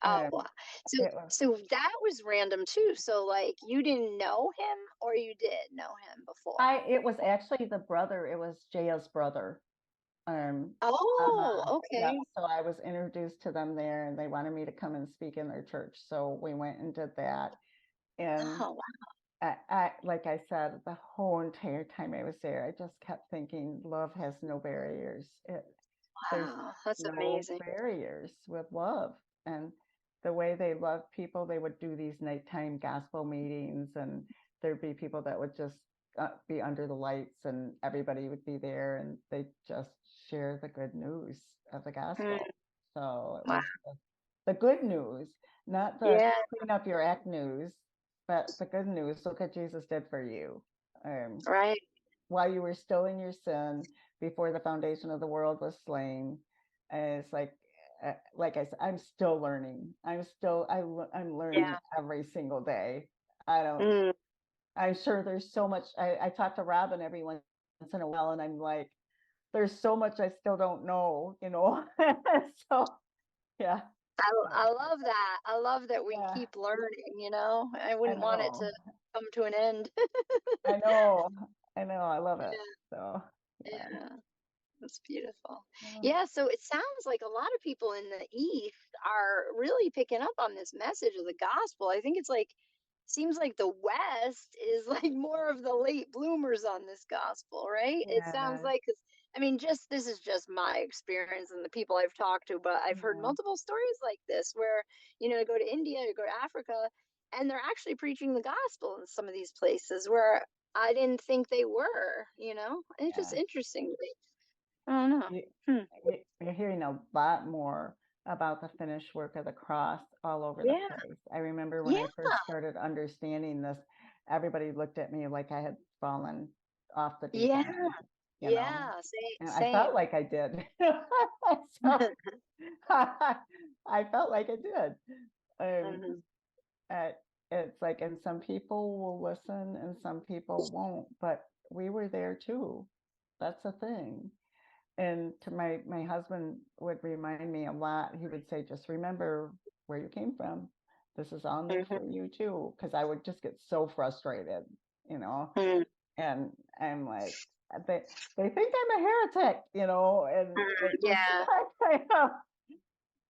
Oh, and wow. So, it was. so that was random too. So, like, you didn't know him, or you did know him before? It was actually the brother. It was Jaya's brother. Um, Oh, yeah. okay. So I was introduced to them there, and they wanted me to come and speak in their church. So we went and did that. And Oh, like I said, the whole entire time I was there, I just kept thinking, love has no barriers. There's wow. That's no amazing. barriers with love. And the way they love people, they would do these nighttime gospel meetings, and there'd be people that would just be under the lights, and everybody would be there, and they just share the good news of the Mm, gospel. So it wow. was the good news, not the Yeah. clean up your act news, but the good news. Look what Jesus did for you. Um, Right. while you were still in your sin, before the foundation of the world was slain. And it's like I said, I'm still learning. I'm learning Yeah. every single day. I don't. Mm. I'm sure there's so much. I talk to Robin every once in a while, and I'm like, there's so much I still don't know. So yeah, I love that. I love that we yeah, keep learning. I I wouldn't want it know, to come to an end. I know, I know. I love it. Yeah. So yeah. Yeah. That's beautiful. Yeah. Yeah, so it sounds like a lot of people in the East are really picking up on this message of the gospel. I think it's like, seems like the West is like more of the late bloomers on this gospel, right? It sounds Yeah. like, 'cause, I mean, just this is just my experience and the people I've talked to, but I've heard Yeah. multiple stories like this where, you go to India, you go to Africa, and they're actually preaching the gospel in some of these places where I didn't think they were. It's just Yeah. interesting. I don't know. You, Hmm. you're hearing a lot more about the finished work of the cross all over the Yeah, place. I remember when yeah, I first started understanding this, everybody looked at me like I had fallen off the deep yeah, end, you know, yeah. Same, and I felt same. like I did. So I felt like I did. Um, Mhm. uh, it's like, and some people will listen and some people won't, but we were there too. That's the thing. And to my husband would remind me a lot. He would say, just remember where you came from. This is all new Mhm. for you too. Because I would just get so frustrated, you know. Mhm. And I'm like, they think I'm a heretic, and it just Yeah. kind of,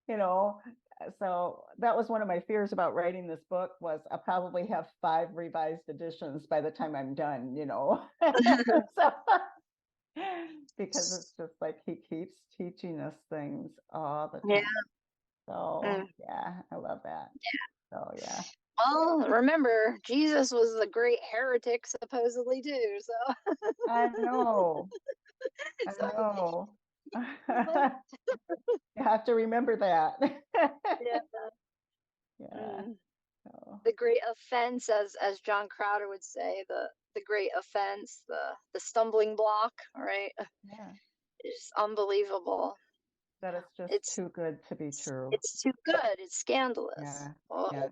you know. So that was one of my fears about writing this book, was I'll probably have 5 revised editions by the time I'm done. So because it's just like he keeps teaching us things all the Yeah. time. So Mm. yeah, I love that. So yeah, Well, remember, Jesus was a great heretic, supposedly too. So, I know, I so know. like, You have to remember that. yeah. Yeah. Mm. So The great offense, as John Crowder would say, the great offense, the stumbling block, right? yeah, It's unbelievable. that it's just It's too good to be true. it's too good. It's scandalous. Yeah, Oh, yeah.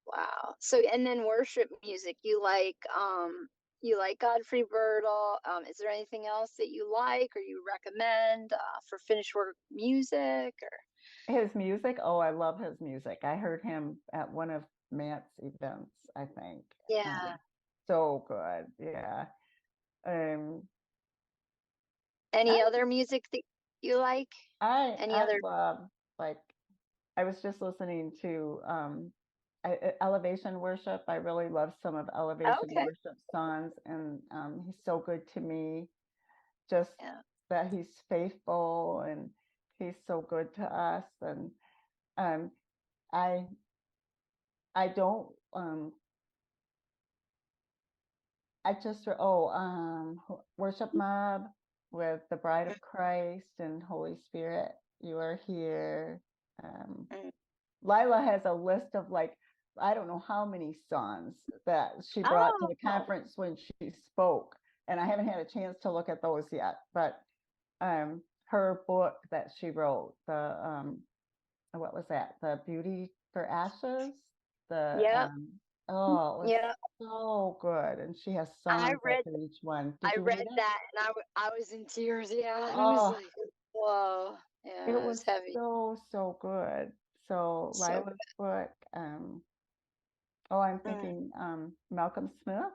wow. So, and then worship music, you like Godfrey Birtle. Is there anything else that you like or you recommend for finished work music or? His music, oh, I love his music. I heard him at one of Matt's events, I think. Yeah. So good. Yeah. Um, I Any other music that you like? I Any I other? love, like, I was just listening to Elevation Worship. I really love some of Elevation Okay. Worship songs, and he's so good to me. Just Yeah. that he's faithful, and he's so good to us. And um, I I don't I just worship mob with the Bride of Christ and Holy Spirit. You are here. Um, Mm. Lila has a list of like I don't know how many songs that she brought to the Oh, conference when she spoke, and I haven't had a chance to look at those yet. But her book that she wrote, the what was that? The Beauty for Ashes. The yeah, oh, it was yeah. so good, and she has I songs read after each one. Did I you read read it? that and I was in tears. Yeah, I was Oh, like, whoa. it Yeah, it was was heavy. so good. So So Lila's book, oh, I'm mm. thinking Malcolm Smith,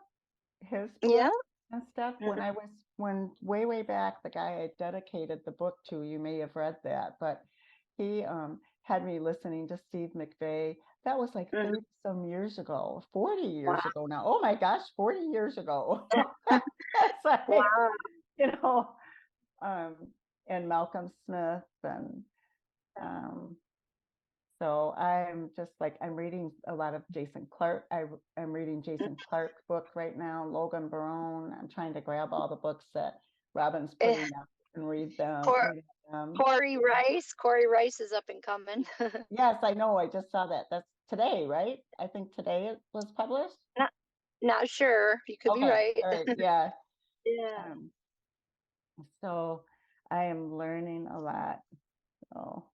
his Yeah. book and stuff. Mm. When way back, the guy I dedicated the book to, you may have read that, but he had me listening to Steve McVeigh. That was like Mm. 30 some years ago, 40 Wow. years ago now. Oh my gosh, 40 years ago. It's like, Wow. you know, um, and Malcolm Smith and um, so I'm just like I'm reading a lot of Jason Clark. I'm reading Jason Clark's book right now, Logan Barone. I'm trying to grab all the books that Robin's Eh, putting out and read them. Cor- Read them. Corey Rice. Corey Rice is up and coming. Yes, I know. I just saw that. That's today, right? I think today it was published. not not sure. You could be Okay. right. All right. Yeah. Yeah. Um, so I am learning a lot. So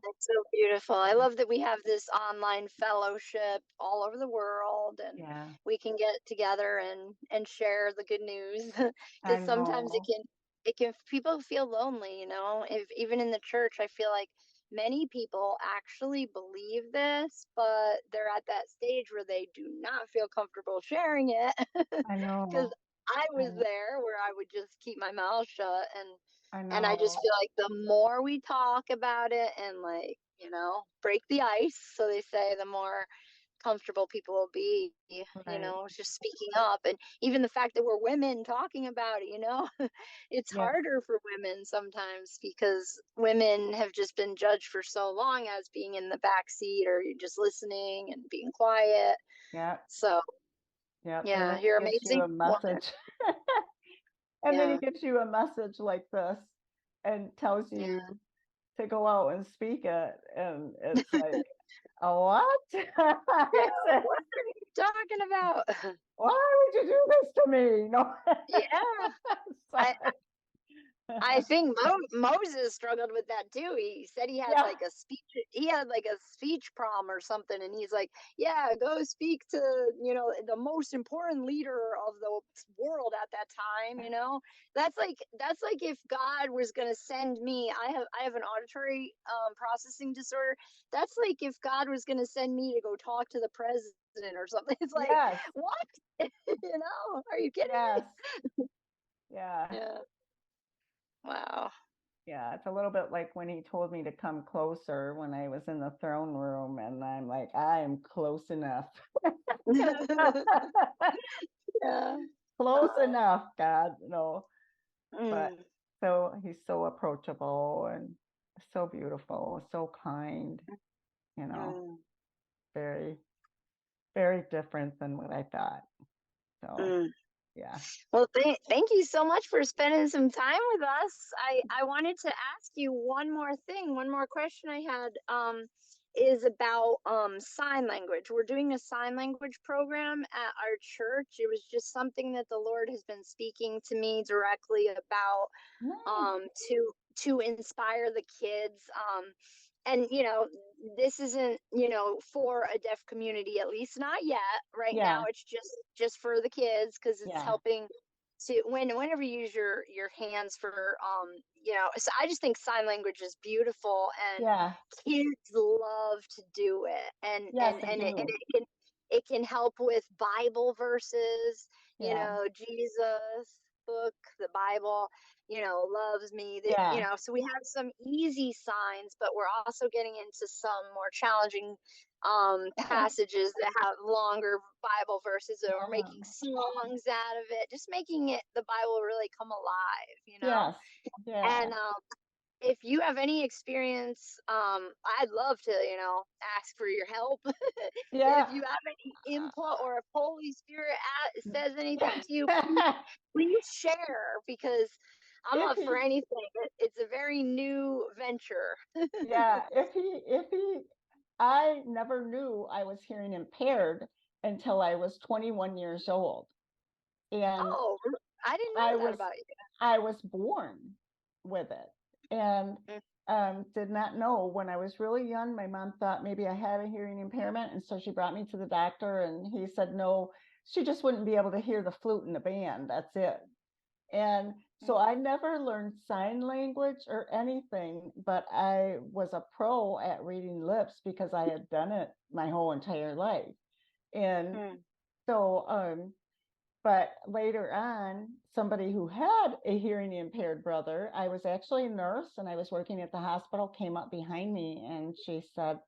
That's so beautiful. I love that we have this online fellowship all over the world and yeah, we can get together and share the good news I because sometimes know. it can people feel lonely, you know. If even in the church, I feel like many people actually believe this, but they're at that stage where they do not feel comfortable sharing it I because know. I I, was there where I would just keep my mouth shut I and I just know. feel like the more we talk about it and like, break the ice, so they say, the more comfortable people will be, Right. just speaking up. And even the fact that we're women talking about it, it's Yes. harder for women sometimes because women have just been judged for so long as being in the back seat or you're just listening and being quiet. Yeah. So, Yep. And yeah, then you're he gives you amazing a woman. message. And then he Yeah. gives you a message like this and tells Yeah. you to go out and speak it. And it's like, a what? I Yeah. said, What are you talking about? why would you do this to me? No. Yeah. So, I I think Moses struggled with that too. He said yeah. he had like a speech problem or something, and he's like, "Yeah, go speak to the most important leader of the world at that time." That's like if God was gonna send me. I have an auditory processing disorder. That's like if God was gonna send me to go talk to the president or something. It's like, Yes. what? Are you kidding Yes. me? Yeah. Yeah. Wow. Yeah, it's a little bit like when he told me to come closer when I was in the throne room, and I'm like, I am close enough. Yeah. Close enough, God, But Mm, so he's so approachable and so beautiful, so kind, you know, mm, very, very different than what I thought. So, mm. yeah. Well, thank you so much for spending some time with us. I wanted to ask you one more thing. One more question I had is about sign language. We're doing a sign language program at our church. It was just something that the Lord has been speaking to me directly about Nice. to inspire the kids. And this isn't for a deaf community, at least not yet. Right now Yeah. it's just for the kids because it's Yeah. helping to whenever you use your hands for so I just think sign language is beautiful and Yeah. kids love to do it and Yes, and they and it, and do. it can help with Bible verses, Yeah. Jesus book, the Bible, loves me. That Yeah. so we have some easy signs, but we're also getting into some more challenging Okay. passages that have longer Bible verses, and we're making Oh, songs out of it, just making it the Bible really come alive, yes. and Yeah. if you have any experience, I'd love to, ask for your help. Yeah. If you have any input, or if Holy Spirit says anything to you, please share, because I'm If up for he, anything. It's a very new venture. yeah, I never knew I was hearing impaired until I was 21 years old. And Oh, I didn't I know that was about you. I was born with it, and Mm. did not know. When I was really young, my mom thought maybe I had a hearing impairment, and so she brought me to the doctor, and he said no, she just wouldn't be able to hear the flute in the band. That's it. And so I never learned sign language or anything, but I was a pro at reading lips because I had done it my whole entire life. And Mm. so but later on, somebody who had a hearing impaired brother, I was actually a nurse and I was working at the hospital, came up behind me and she said,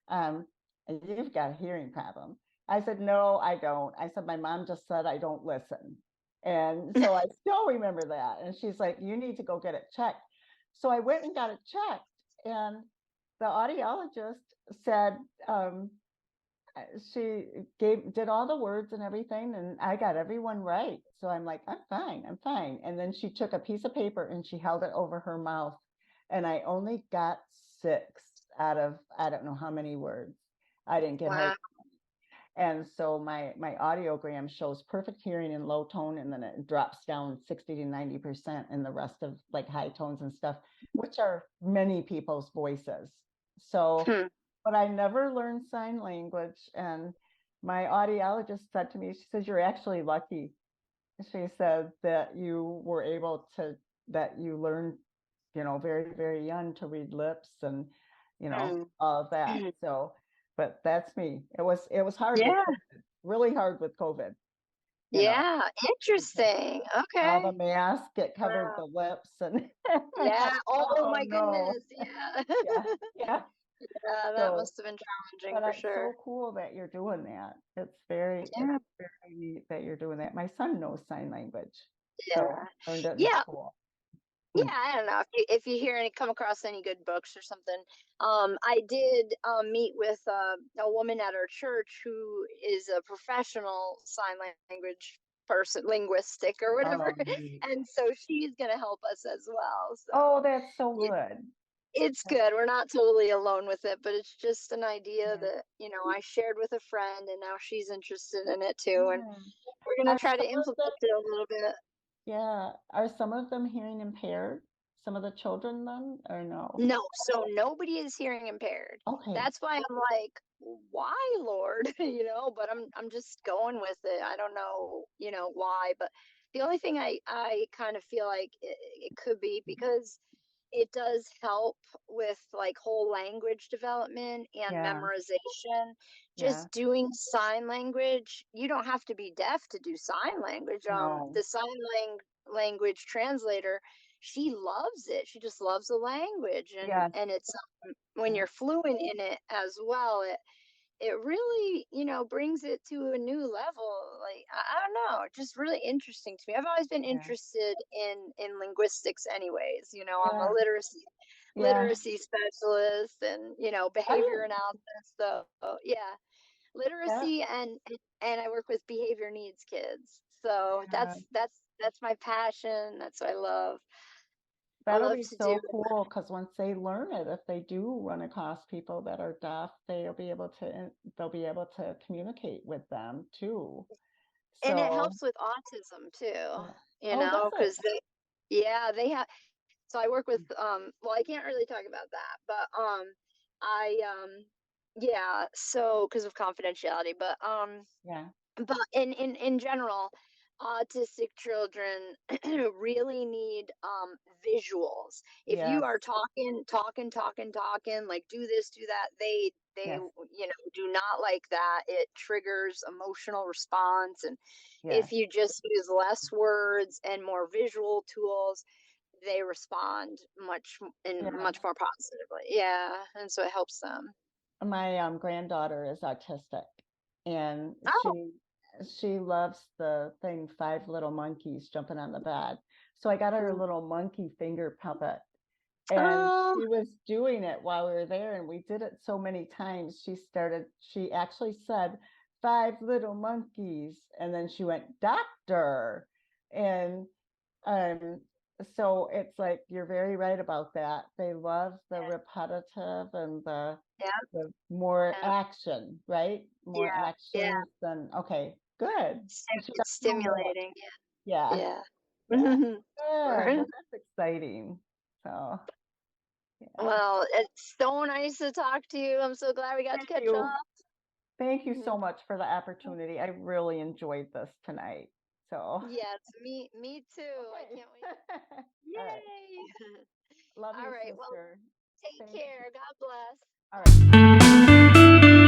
um, "You've got a hearing problem." I said, "No, I don't." I said, "My mom just said I don't listen." And so I still remember that. And she's like, "You need to go get it checked." So I went and got it checked. And the audiologist said, she did all the words and everything, and I got everyone right. So I'm like, I'm fine. And then she took a piece of paper and she held it over her mouth, and I only got 6 out of I don't know how many words. I didn't get hardly. Wow. And so my audiogram shows perfect hearing in low tone, and then it drops down 60 to 90% in the rest of like high tones and stuff, which are many people's voices. So Hmm. but I never learned sign language. And my audiologist said to me, she says, "You're actually lucky." She said that you were able to, that you learned, very, very young to read lips and, Hmm. all of that. So, but that's me. It was hard with Yeah. COVID, really hard with COVID, you know, Yeah. because Interesting. all Okay. the masks get covered Wow. the lips and Yeah. Oh oh my no. goodness. Yeah. Yeah. Yeah. Yeah, that So must have been challenging but for it's sure. so cool that you're doing that. It's Yeah. very neat that you're doing that. My son knows sign language, so Yeah. learned it in Yeah. school. Yeah, Hmm. I don't know if you hear any come across any good books or something. I did meet with a woman at our church who is a professional sign language person, linguistic or whatever, Oh, neat. and so she's gonna help us as well. Oh, So that's so it, good. it's That's, good. We're not totally alone with it, but it's just an idea yeah. that I shared with a friend, and now she's interested in it too, and Yeah. we're gonna Are try to some of implement them, it a little bit. yeah, are some of them hearing impaired? Some of the children then, or no? No, so nobody is hearing impaired. Okay. That's why I'm like, why, Lord? But I'm just going with it. I don't know, why, but the only thing I kind of feel like it could be because it does help with like whole language development and Yeah. memorization. Yeah. Just doing sign language, you don't have to be deaf to do sign language. No. The language translator, she loves it. She just loves the language, Yes. and it's when Yeah. you're fluent in it as well. It really, brings it to a new level. Like I don't know, just really interesting to me. I've always been Yeah. interested in linguistics anyways. I'm a Yeah. Yeah. literacy specialist, and I behavior didn't. analysis. So yeah, Yeah. literacy, and I work with behavior needs kids. So Yeah. that's my passion. That's what I That'll love be to do. so cool because once they learn it, if they do run across people that are deaf, they'll be able to communicate with them too. And it So, helps with autism too, yeah. Oh, does it? because they have. So I work with well, I can't really talk about that, but I yeah, so because of confidentiality, Yeah. but in general, autistic children really need visuals. If you Yes. are talking, like do this, do that, they Yes. do not like that. It triggers emotional response, and Yes. if you just use less words and more visual tools, they respond Yeah. much more positively. Yeah, and so it helps them. My granddaughter is autistic, and Oh. she loves the thing Five Little Monkeys jumping on the bed. So I got her a Mm. little monkey finger puppet. And Oh, she was doing it while we were there, and we did it so many times. She actually said, 5 little monkeys, and then she went, doctor. And um, so it's like, you're very right about that. They love the repetitive and yeah, the more yeah, action, right? More yeah, yeah. actions than, okay, good. So she It's doesn't know more. stimulating. Yeah, Yeah. yeah. Yeah. Good. Well, that's exciting. So, yeah. Well, it's so nice to talk to you. I'm so glad we got to Thank catch you. up. Thank you Mhm. so much for the opportunity. I really enjoyed this tonight. So, Yes, me too. I okay. can't wait. All right. Yay! Love All you, right. Well, sister. take Thank you. care. God bless. All right.